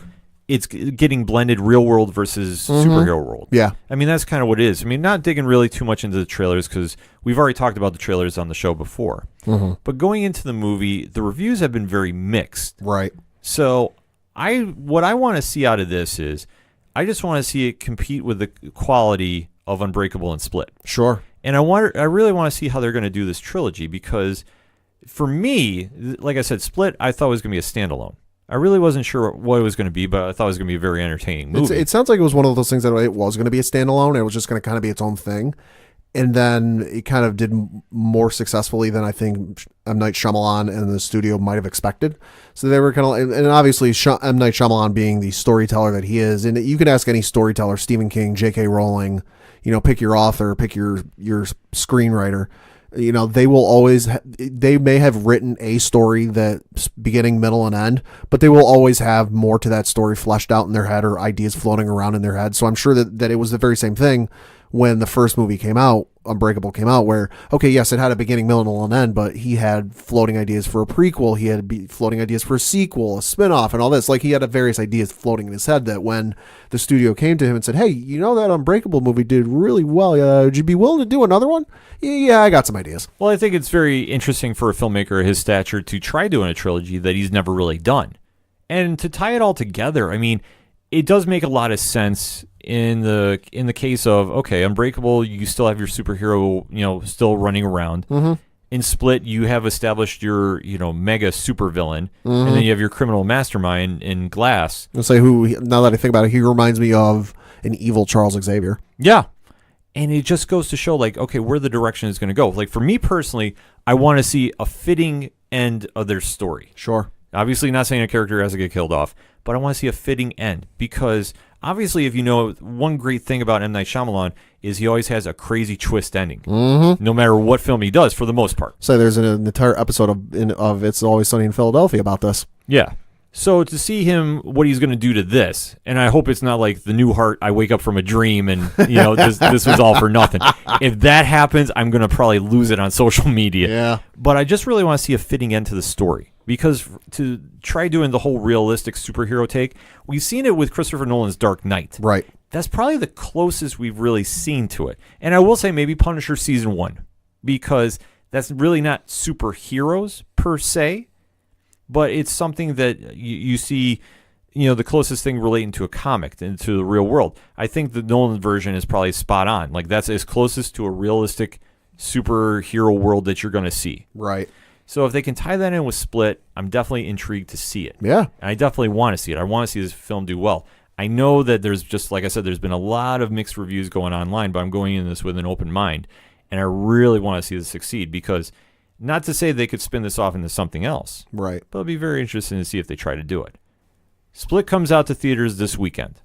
Speaker 1: it's getting blended real world versus superhero world.
Speaker 2: Yeah.
Speaker 1: I mean, that's kind of what it is. I mean, not digging really too much into the trailers because we've already talked about the trailers on the show before. But going into the movie, the reviews have been very mixed.
Speaker 2: Right.
Speaker 1: So what I want to see out of this is I just want to see it compete with the quality of Unbreakable and Split.
Speaker 2: Sure.
Speaker 1: And I really want to see how they're going to do this trilogy because for me, like I said, Split I thought was going to be a standalone. I really wasn't sure what it was going to be, but I thought it was going to be a very entertaining movie.
Speaker 2: It sounds like it was one of those things that it was going to be a standalone. It was just going to kind of be its own thing. And then it kind of did more successfully than I think M. Night Shyamalan and the studio might have expected. So they were kind of, and obviously M. Night Shyamalan being the storyteller that he is, and you could ask any storyteller, Stephen King, J.K. Rowling, pick your author, pick your screenwriter. They will always, they may have written a story that's beginning, middle, and end, but they will always have more to that story fleshed out in their head or ideas floating around in their head. So I'm sure that it was the very same thing when the first movie came out, Unbreakable came out, where, okay, yes, it had a beginning, middle, and end, but he had floating ideas for a prequel. He had floating ideas for a sequel, a spinoff, and all this. Like, he had various ideas floating in his head that when the studio came to him and said, hey, that Unbreakable movie did really well. Would you be willing to do another one? Yeah, I got some ideas.
Speaker 1: Well, I think it's very interesting for a filmmaker of his stature to try doing a trilogy that he's never really done. And to tie it all together, I mean, it does make a lot of sense in the case of, okay, Unbreakable, you still have your superhero, still running around. In Split, you have established your, mega supervillain, and then you have your criminal mastermind in Glass.
Speaker 2: I'll say now that I think about it, he reminds me of an evil Charles Xavier.
Speaker 1: Yeah. And it just goes to show, like, okay, where the direction is going to go. Like, for me personally, I want to see a fitting end of their story.
Speaker 2: Sure.
Speaker 1: Obviously, not saying a character has to get killed off, but I want to see a fitting end because obviously, if one great thing about M. Night Shyamalan is he always has a crazy twist ending, no matter what film he does, for the most part.
Speaker 2: So there's an entire episode of It's Always Sunny in Philadelphia about this.
Speaker 1: Yeah. So to see what he's going to do to this, and I hope it's not like the new Heart, I wake up from a dream and, this was all for nothing. If that happens, I'm going to probably lose it on social media.
Speaker 2: Yeah.
Speaker 1: But I just really want to see a fitting end to the story. Because to try doing the whole realistic superhero take, we've seen it with Christopher Nolan's Dark Knight.
Speaker 2: Right.
Speaker 1: That's probably the closest we've really seen to it. And I will say maybe Punisher Season 1, because that's really not superheroes per se, but it's something that you see, the closest thing relating to a comic and to the real world. I think the Nolan version is probably spot on. Like, that's as closest to a realistic superhero world that you're going to see.
Speaker 2: Right.
Speaker 1: So if they can tie that in with Split, I'm definitely intrigued to see it.
Speaker 2: Yeah.
Speaker 1: And I definitely want to see it. I want to see this film do well. I know that there's just, like I said, there's been a lot of mixed reviews going online, but I'm going in this with an open mind. And I really want to see this succeed because, not to say they could spin this off into something else.
Speaker 2: Right.
Speaker 1: But it'll be very interesting to see if they try to do it. Split comes out to theaters this weekend.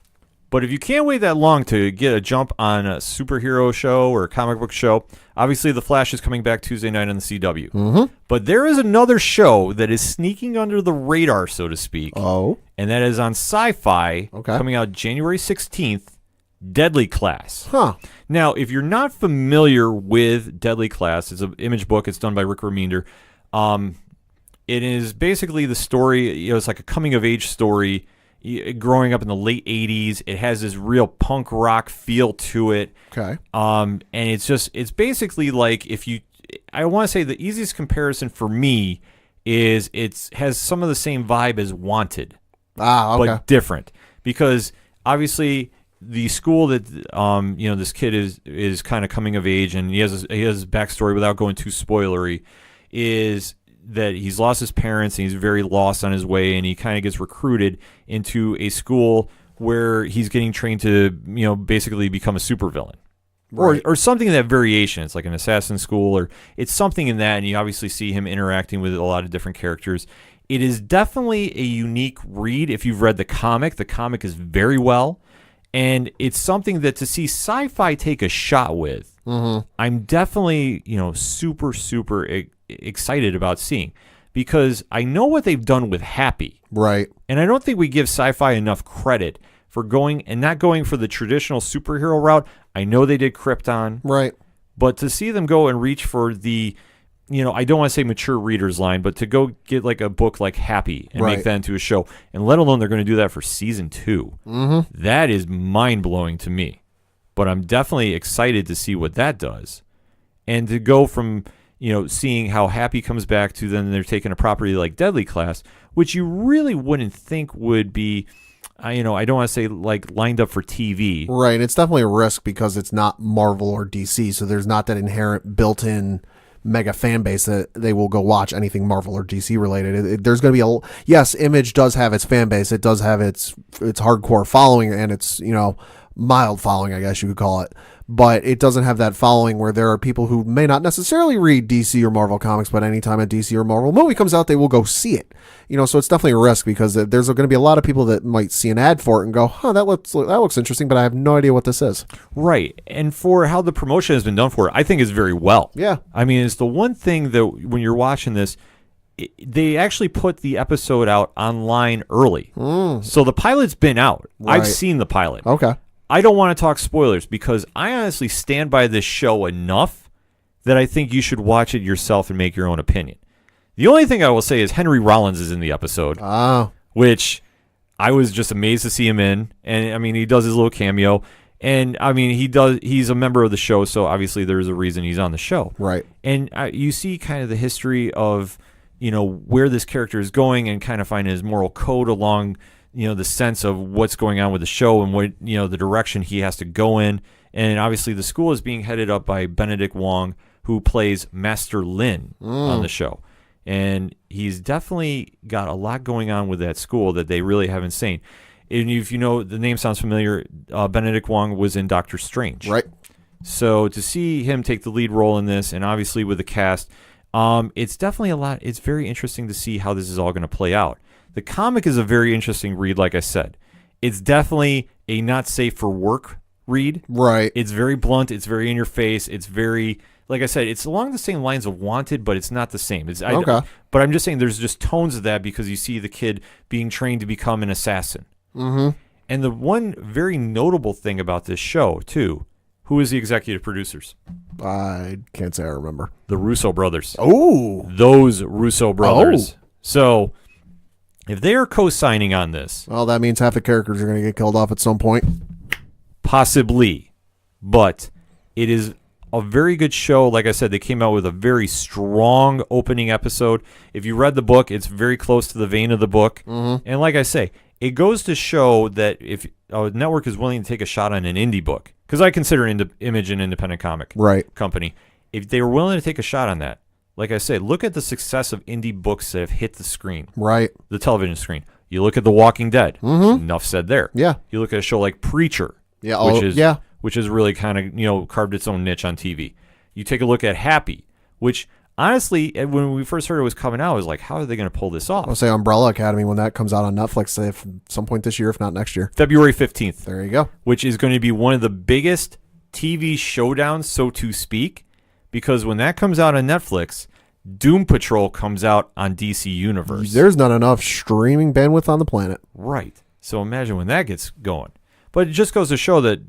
Speaker 1: But if you can't wait that long to get a jump on a superhero show or a comic book show, obviously The Flash is coming back Tuesday night on the CW. But there is another show that is sneaking under the radar, so to speak.
Speaker 2: Oh.
Speaker 1: And that is on SyFy, coming out January 16th, Deadly Class.
Speaker 2: Huh.
Speaker 1: Now, if you're not familiar with Deadly Class, it's an image book. It's done by Rick Remender. It is basically the story, it's like a coming-of-age story growing up in the late 80s. It has this real punk rock feel to it.
Speaker 2: Okay.
Speaker 1: And it's basically like I want to say the easiest comparison for me is it has some of the same vibe as Wanted.
Speaker 2: Okay.
Speaker 1: But different. Because obviously the school that, this kid is kind of coming of age, and he has his backstory without going too spoilery, is that he's lost his parents and he's very lost on his way, and he kind of gets recruited into a school where he's getting trained to, basically become a supervillain. Right. Or something in that variation. It's like an assassin school, or it's something in that, and you obviously see him interacting with a lot of different characters. It is definitely a unique read if you've read the comic. The comic is very well, And it's something that to see SyFy take a shot with, I'm definitely, super, super excited about seeing, because I know what they've done with Happy.
Speaker 2: Right.
Speaker 1: And I don't think we give SyFy enough credit for going and not going for the traditional superhero route. I know they did Krypton.
Speaker 2: Right.
Speaker 1: But to see them go and reach for the, I don't want to say mature readers line, but to go get like a book like Happy and make that into a show, and let alone they're going to do that for season 2. That is mind-blowing to me. But I'm definitely excited to see what that does. And to go from, seeing how Happy comes back to then they're taking a property like Deadly Class, which you really wouldn't think would be, I don't want to say like lined up for TV.
Speaker 2: Right. It's definitely a risk because it's not Marvel or DC, so there's not that inherent built-in mega fan base that they will go watch anything Marvel or DC related. There's going to be yes, Image does have its fan base. It does have its hardcore following and its, mild following, I guess you could call it. But it doesn't have that following where there are people who may not necessarily read DC or Marvel comics, but anytime a DC or Marvel movie comes out, they will go see it. So it's definitely a risk because there's going to be a lot of people that might see an ad for it and go, that looks interesting, but I have no idea what this is.
Speaker 1: Right. And for how the promotion has been done for it, I think is very well.
Speaker 2: Yeah.
Speaker 1: I mean, it's the one thing that when you're watching this, they actually put the episode out online early. So the pilot's been out.
Speaker 2: Right.
Speaker 1: I've seen the pilot.
Speaker 2: Okay.
Speaker 1: I don't want to talk spoilers because I honestly stand by this show enough that I think you should watch it yourself and make your own opinion. The only thing I will say is Henry Rollins is in the episode, which I was just amazed to see him in. And I mean, he does his little cameo, and I mean, he's a member of the show, so obviously there's a reason he's on the show.
Speaker 2: Right.
Speaker 1: And you see kind of the history of, where this character is going and kind of find his moral code along, the sense of what's going on with the show and what, the direction he has to go in. And obviously the school is being headed up by Benedict Wong, who plays Master Lin on the show. And he's definitely got a lot going on with that school that they really haven't seen. And if the name sounds familiar, Benedict Wong was in Doctor Strange.
Speaker 2: Right.
Speaker 1: So to see him take the lead role in this, and obviously with the cast, it's definitely a lot. It's very interesting to see how this is all going to play out. The comic is a very interesting read, like I said. It's definitely a not safe for work read.
Speaker 2: Right.
Speaker 1: It's very blunt. It's very in your face. It's very, like I said, it's along the same lines of Wanted, but it's not the same.
Speaker 2: Okay.
Speaker 1: But I'm just saying there's just tones of that because you see the kid being trained to become an assassin. And the one very notable thing about this show, too, who is the executive producers?
Speaker 2: I can't say I remember.
Speaker 1: The Russo brothers.
Speaker 2: Oh.
Speaker 1: Those Russo brothers. So if they are co-signing on this,
Speaker 2: Well, that means half the characters are going to get killed off at some point.
Speaker 1: possibly, but it is a very good show. Like I said, they came out with a very strong opening episode. If you read the book, it's very close to the vein of the book. And like I say, it goes to show that if a network is willing to take a shot on an indie book, because I consider Image an independent comic company, if they were willing to take a shot on that, like I say, look at the success of indie books that have hit the screen, the television screen. You look at The Walking Dead. Enough said there.
Speaker 2: Yeah.
Speaker 1: You look at a show like Preacher, which is really kind of carved its own niche on TV. You take a look at Happy, which honestly, when we first heard it was coming out, I was like, how are they going to pull this off?
Speaker 2: I'll say Umbrella Academy when that comes out on Netflix at some point this year, if not next year.
Speaker 1: February 15th.
Speaker 2: There you go.
Speaker 1: Which is going to be one of the biggest TV showdowns, so to speak, because when that comes out on Netflix, Doom Patrol comes out on DC Universe.
Speaker 2: There's not enough streaming bandwidth on the planet.
Speaker 1: Right. So imagine when that gets going. But it just goes to show that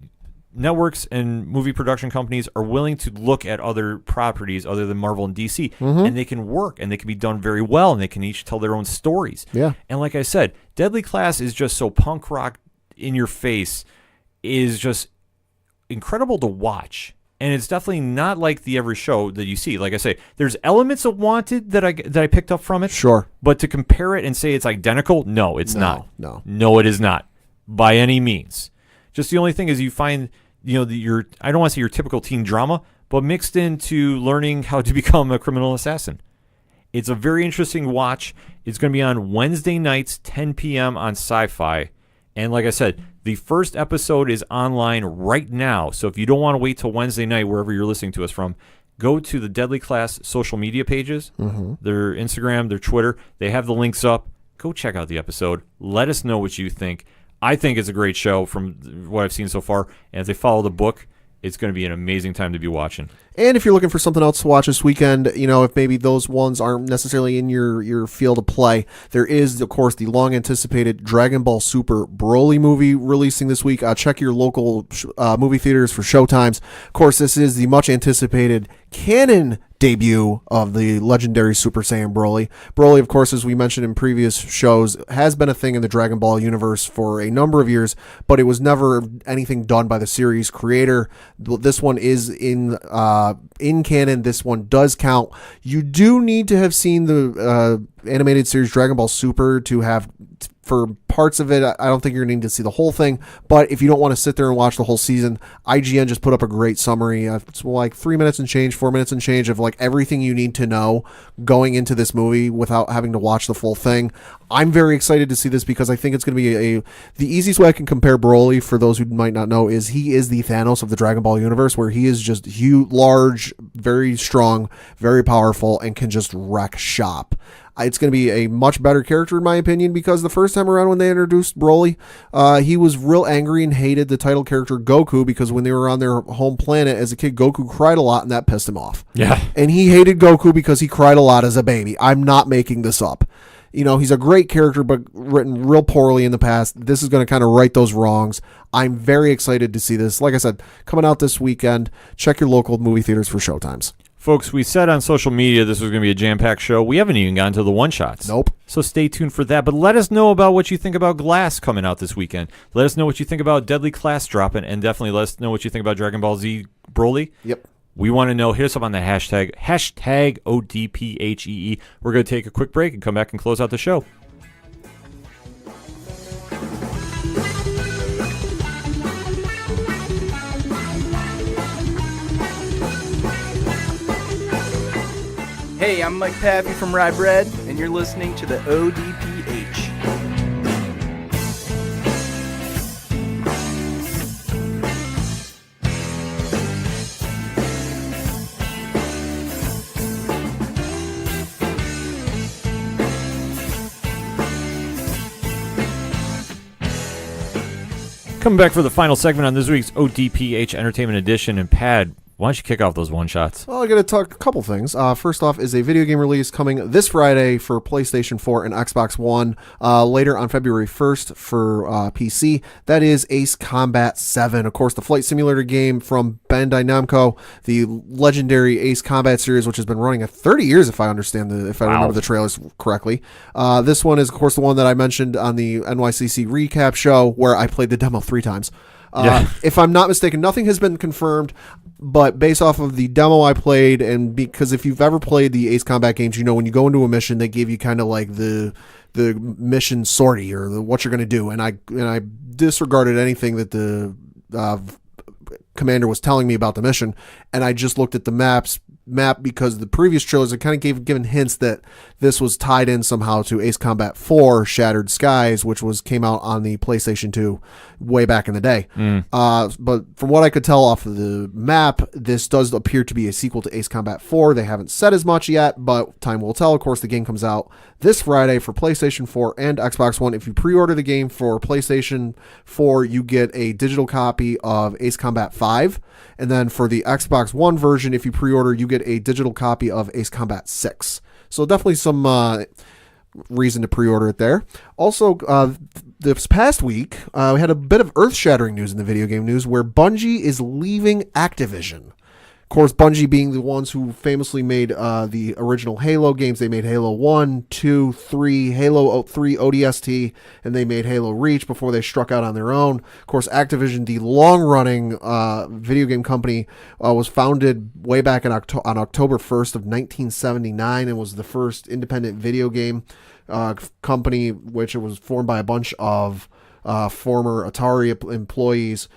Speaker 1: networks and movie production companies are willing to look at other properties other than Marvel and DC, and they can work, and they can be done very well, and they can each tell their own stories.
Speaker 2: Yeah.
Speaker 1: And like I said, Deadly Class is just so punk rock in your face, is just incredible to watch. And it's definitely not like the every show that you see. Like I say, there's elements of Wanted that I picked up from it.
Speaker 2: Sure.
Speaker 1: But to compare it and say it's identical, no, it's not. No, it is not by any means. Just the only thing is you find, I don't want to say your typical teen drama, but mixed into learning how to become a criminal assassin. It's a very interesting watch. It's going to be on Wednesday nights, 10 p.m. on SyFy. And like I said, the first episode is online right now. So if you don't want to wait till Wednesday night, wherever you're listening to us from, go to the Deadly Class social media pages, their Instagram, their Twitter. They have the links up. Go check out the episode. Let us know what you think. I think it's a great show from what I've seen so far. And if they follow the book, it's going to be an amazing time to be watching.
Speaker 2: And if you're looking for something else to watch this weekend, if maybe those ones aren't necessarily in your field of play, there is, of course, the long-anticipated Dragon Ball Super Broly movie releasing this week. Check your local movie theaters for showtimes. Of course, this is the much-anticipated canon debut of the legendary Super Saiyan Broly. Broly, of course, as we mentioned in previous shows, has been a thing in the Dragon Ball universe for a number of years, but it was never anything done by the series creator. This one is in canon. This one does count. You do need to have seen the animated series Dragon Ball Super to have, for parts of it. I don't think you're going to need to see the whole thing, but if you don't want to sit there and watch the whole season, IGN just put up a great summary. It's like 4 minutes and change of like everything you need to know going into this movie without having to watch the full thing. I'm very excited to see this because I think it's going to be the easiest way I can compare Broly, for those who might not know, is he is the Thanos of the Dragon Ball universe, where he is just huge, large, very strong, very powerful, and can just wreck shop. It's going to be a much better character, in my opinion, because the first time around when they introduced Broly, he was real angry and hated the title character Goku, because when they were on their home planet as a kid, Goku cried a lot, and that pissed him off.
Speaker 1: Yeah.
Speaker 2: And he hated Goku because he cried a lot as a baby. I'm not making this up. He's a great character, but written real poorly in the past. This is going to kind of right those wrongs. I'm very excited to see this. Like I said, coming out this weekend. Check your local movie theaters for showtimes.
Speaker 1: Folks, we said on social media this was going to be a jam-packed show. We haven't even gotten to the one-shots.
Speaker 2: Nope.
Speaker 1: So stay tuned for that. But let us know about what you think about Glass coming out this weekend. Let us know what you think about Deadly Class dropping, and definitely let us know what you think about Dragon Ball Z Broly.
Speaker 2: Yep.
Speaker 1: We want to know. Hit us up on the hashtag ODPHEE. We're going to take a quick break and come back and close out the show.
Speaker 3: Hey, I'm Mike Pappy from Rye Bread, and you're listening to the ODPH.
Speaker 1: Coming back for the final segment on this week's ODPH Entertainment Edition. And Pad, why don't you kick off those one-shots?
Speaker 2: Well, I'm going to talk a couple things. First off is a video game release coming this Friday for PlayStation 4 and Xbox One. Later on February 1st for PC. That is Ace Combat 7. Of course, the flight simulator game from Bandai Namco, the legendary Ace Combat series, which has been running at 30 years, if I remember the trailers correctly. This one is, of course, the one that I mentioned on the NYCC recap show, where I played the demo 3 times. If I'm not mistaken, nothing has been confirmed, but based off of the demo I played, and because if you've ever played the Ace Combat games, when you go into a mission, they give you kind of like the mission sortie, or what you're going to do, and I disregarded anything that the commander was telling me about the mission, and I just looked at the map because the previous trailers had kind of given hints that this was tied in somehow to Ace Combat 4 Shattered Skies, which came out on the PlayStation 2 way back in the day. But from what I could tell off of the map, this does appear to be a sequel to Ace Combat 4. They haven't said as much yet, but time will tell. Of course, the game comes out this Friday for PlayStation 4 and Xbox One. If you pre-order the game for PlayStation 4, you get a digital copy of Ace Combat 5. And then for the Xbox One version, if you pre-order, you get a digital copy of Ace Combat 6. So definitely some reason to pre-order it there. Also, this past week, we had a bit of earth-shattering news in the video game news, where Bungie is leaving Activision. Of course, Bungie being the ones who famously made the original Halo games. They made Halo 1, 2, 3, Halo 3 ODST, and they made Halo Reach before they struck out on their own. Of course, Activision, the long-running video game company, was founded way back on October 1st of 1979, and was the first independent video game company, which it was formed by a bunch of former Atari employees.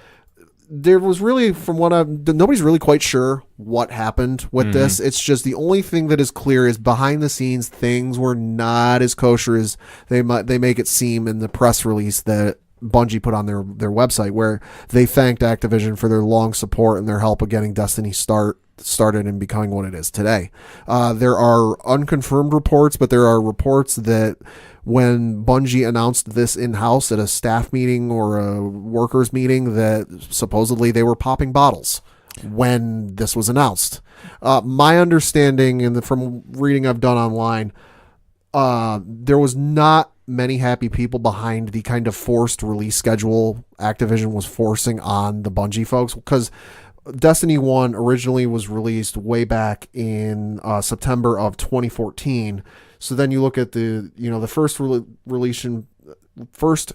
Speaker 2: There was really, nobody's really quite sure what happened with this. It's just the only thing that is clear is behind the scenes, things were not as kosher as they make it seem in the press release that Bungie put on their website, where they thanked Activision for their long support and their help of getting Destiny started and becoming what it is today. There are unconfirmed reports, but there are reports that when Bungie announced this in-house at a staff meeting or a workers meeting that supposedly they were popping bottles when this was announced. My understanding, and from reading I've done online, there was not many happy people behind the kind of forced release schedule Activision was forcing on the Bungie folks, because Destiny 1 originally was released way back in September of 2014. So then you look at the first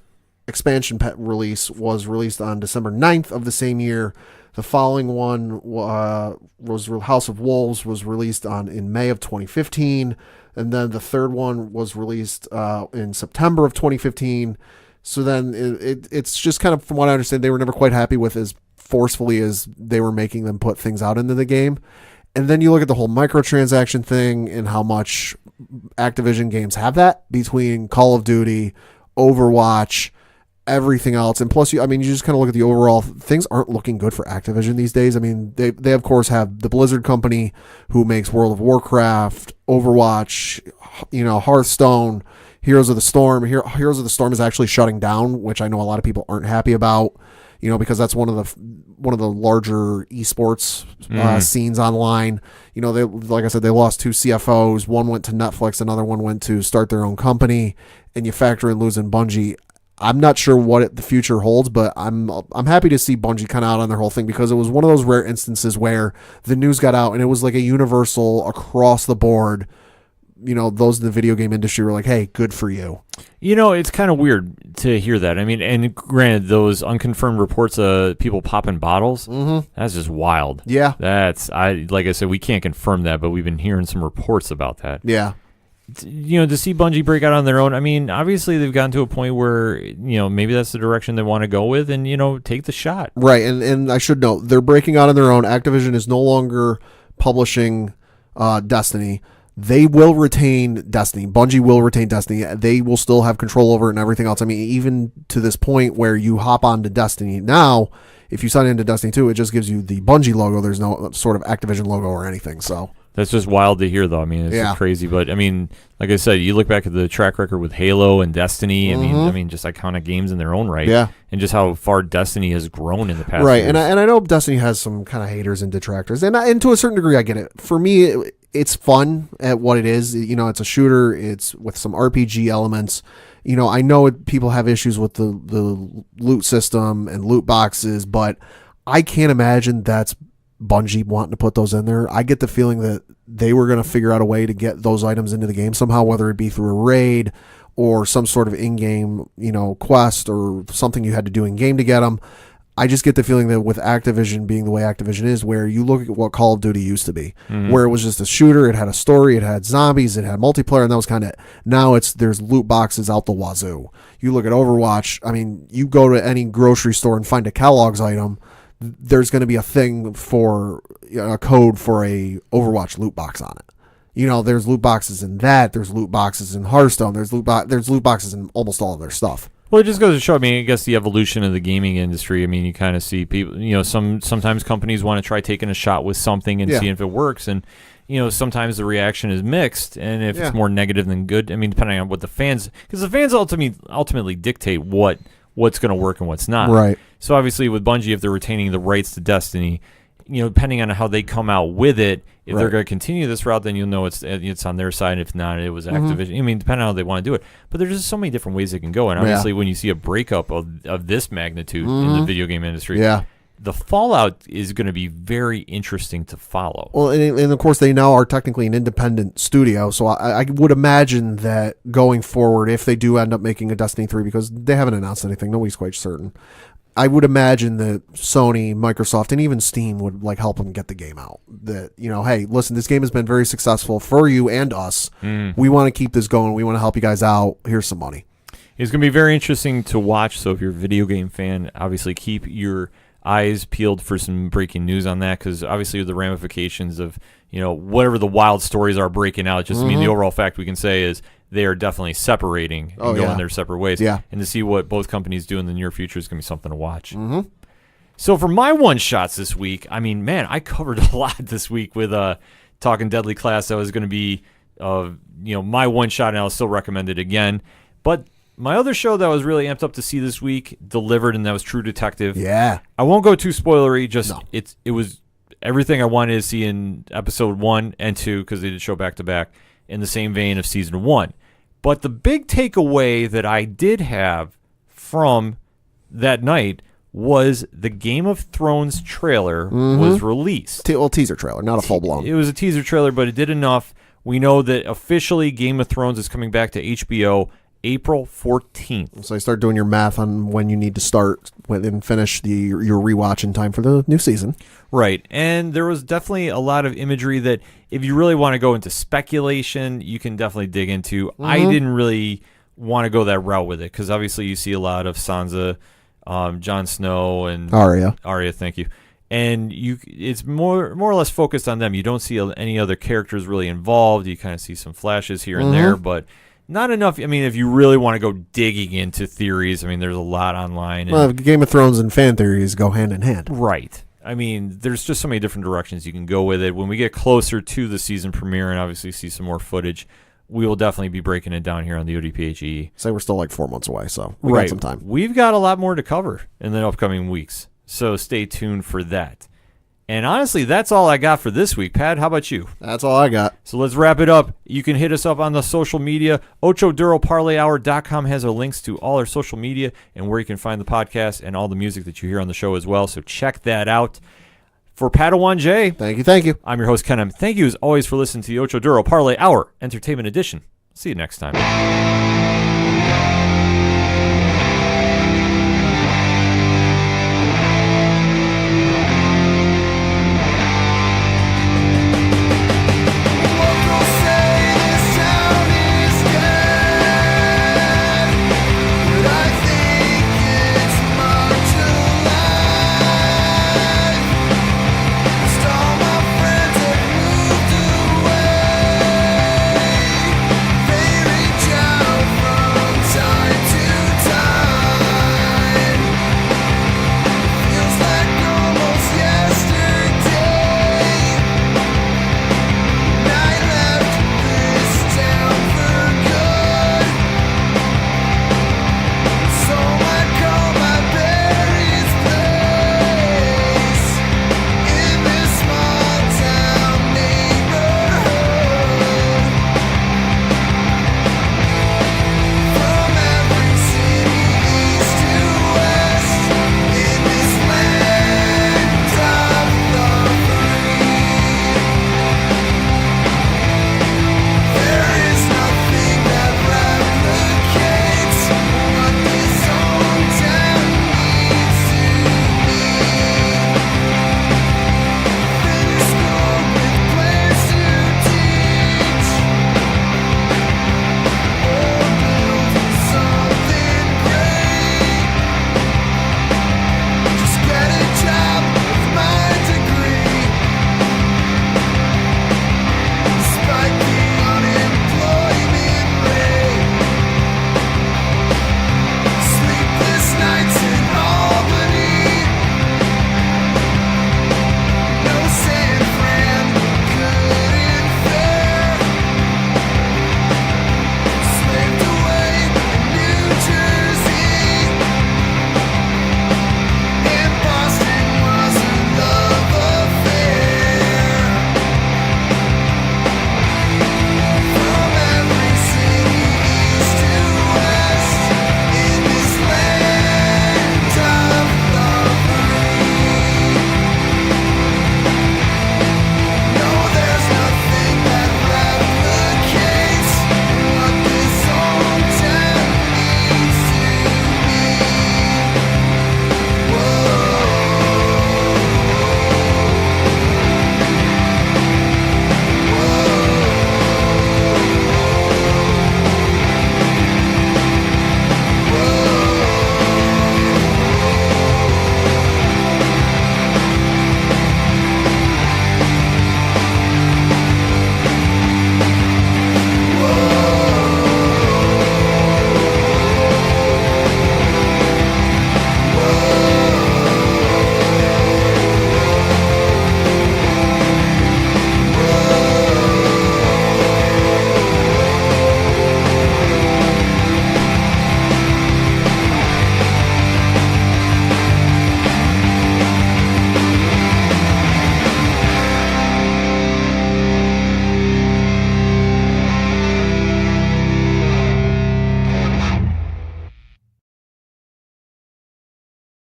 Speaker 2: expansion release was released on December 9th of the same year. The following one was House of Wolves, was released in May of 2015. And then the third one was released in September of 2015. So then it's just kind of, from what I understand, they were never quite happy with as forcefully as they were making them put things out into the game. And then you look at the whole microtransaction thing and how much Activision games have that between Call of Duty, Overwatch, everything else. And plus, you just kind of look at the overall, things aren't looking good for Activision these days. I mean, they of course have the Blizzard company who makes World of Warcraft, Overwatch, Hearthstone, Heroes of the Storm. Heroes of the Storm is actually shutting down, which I know a lot of people aren't happy about, because that's one of the larger esports scenes online. They, like I said, they lost 2 CFOs. One went to Netflix, another one went to start their own company, and you factor in losing Bungie. I'm not sure what the future holds, but I'm happy to see Bungie kind of out on their whole thing, because it was one of those rare instances where the news got out and it was like a universal across the board. Those in the video game industry were like, "Hey, good for you."
Speaker 1: It's kind of weird to hear that. I mean, and granted, those unconfirmed reports of people popping bottles, that's just wild.
Speaker 2: Yeah.
Speaker 1: Like I said, we can't confirm that, but we've been hearing some reports about that.
Speaker 2: Yeah.
Speaker 1: To see Bungie break out on their own, I mean, obviously they've gotten to a point where, maybe that's the direction they want to go with, and, take the shot.
Speaker 2: Right, and I should note, they're breaking out on their own. Activision is no longer publishing Destiny. They will retain Destiny. Bungie will retain Destiny. They will still have control over it and everything else. I mean, even to this point where you hop onto Destiny now, if you sign into Destiny 2, it just gives you the Bungie logo. There's no sort of Activision logo or anything, so...
Speaker 1: That's just wild to hear, though. I mean, it's just crazy. But, I mean, like I said, you look back at the track record with Halo and Destiny. I mean, just iconic games in their own right.
Speaker 2: Yeah.
Speaker 1: And just how far Destiny has grown in the past
Speaker 2: right.
Speaker 1: years.
Speaker 2: And I know Destiny has some kind of haters and detractors. And to a certain degree, I get it. For me, it's fun at what it is. It's a shooter. It's with some RPG elements. I know people have issues with the loot system and loot boxes, but I can't imagine that's Bungie wanting to put those in there. I get the feeling that they were going to figure out a way to get those items into the game somehow, whether it be through a raid or some sort of in-game, quest or something you had to do in-game to get them. I just get the feeling that with Activision being the way Activision is, where you look at what Call of Duty used to be, where it was just a shooter, it had a story, it had zombies, it had multiplayer, and that was kind of it. Now there's loot boxes out the wazoo. You look at Overwatch, I mean, you go to any grocery store and find a Kellogg's item, there's going to be a thing for a code for a Overwatch loot box on it. There's loot boxes in that. There's loot boxes in Hearthstone. There's loot boxes in almost all of their stuff.
Speaker 1: Well, it just goes to show, I mean, I guess the evolution of the gaming industry. I mean, you kind of see people, sometimes companies want to try taking a shot with something and see if it works. And, sometimes the reaction is mixed. And if it's more negative than good, I mean, depending on what the fans, because the fans ultimately dictate what's going to work and what's not.
Speaker 2: Right.
Speaker 1: So obviously with Bungie, if they're retaining the rights to Destiny, depending on how they come out with it, if they're going to continue this route, then you'll know it's on their side. If not, it was Activision. I mean, depending on how they want to do it. But there's just so many different ways it can go. And obviously when you see a breakup of this magnitude in the video game industry, the fallout is going to be very interesting to follow.
Speaker 2: Well, and of course, they now are technically an independent studio, so I would imagine that going forward, if they do end up making a Destiny 3, because they haven't announced anything, nobody's quite certain, I would imagine that Sony, Microsoft, and even Steam would help them get the game out. That, hey, listen, this game has been very successful for you and us. We want to keep this going. We want to help you guys out. Here's some money.
Speaker 1: It's going to be very interesting to watch. So if you're a video game fan, obviously keep your eyes peeled for some breaking news on that, because obviously the ramifications of whatever the wild stories are breaking out, just I mean the overall fact we can say is they are definitely separating and going their separate ways. And to see what both companies do in the near future is going to be something to watch. So for my one shots this week, I mean, man, I covered a lot this week with talking Deadly Class. That was going to be my one shot, and I'll still recommend it again. But my other show that I was really amped up to see this week delivered, and that was True Detective.
Speaker 2: Yeah.
Speaker 1: I won't go too spoilery. Just it was everything I wanted to see in episode 1 and 2, because they did show back to back in the same vein of season 1. But the big takeaway that I did have from that night was the Game of Thrones trailer was released.
Speaker 2: Teaser trailer, not a full blown.
Speaker 1: It was a teaser trailer, but it did enough. We know that officially Game of Thrones is coming back to HBO April 14th.
Speaker 2: So I start doing your math on when you need to start and finish your rewatch in time for the new season.
Speaker 1: Right. And there was definitely a lot of imagery that if you really want to go into speculation, you can definitely dig into. I didn't really want to go that route with it because obviously you see a lot of Sansa, Jon Snow, and
Speaker 2: Arya,
Speaker 1: thank you. And it's more or less focused on them. You don't see any other characters really involved. You kind of see some flashes here and there, but not enough. I mean, if you really want to go digging into theories, I mean, there's a lot online.
Speaker 2: Well, Game of Thrones and fan theories go hand in hand.
Speaker 1: Right. I mean, there's just so many different directions you can go with it. When we get closer to the season premiere and obviously see some more footage, we will definitely be breaking it down here on the ODPHEE.
Speaker 2: Say we're still like 4 months away, so we got some time.
Speaker 1: We've got a lot more to cover in the upcoming weeks, so stay tuned for that. And honestly, that's all I got for this week. Pat, how about you?
Speaker 2: That's all I got.
Speaker 1: So let's wrap it up. You can hit us up on the social media. OchoDuroParlayHour.com has our links to all our social media and where you can find the podcast and all the music that you hear on the show as well. So check that out. For Padawan J,
Speaker 2: thank you.
Speaker 1: I'm your host, Ken. Thank you as always for listening to the Ocho Duro Parlay Hour Entertainment Edition. See you next time.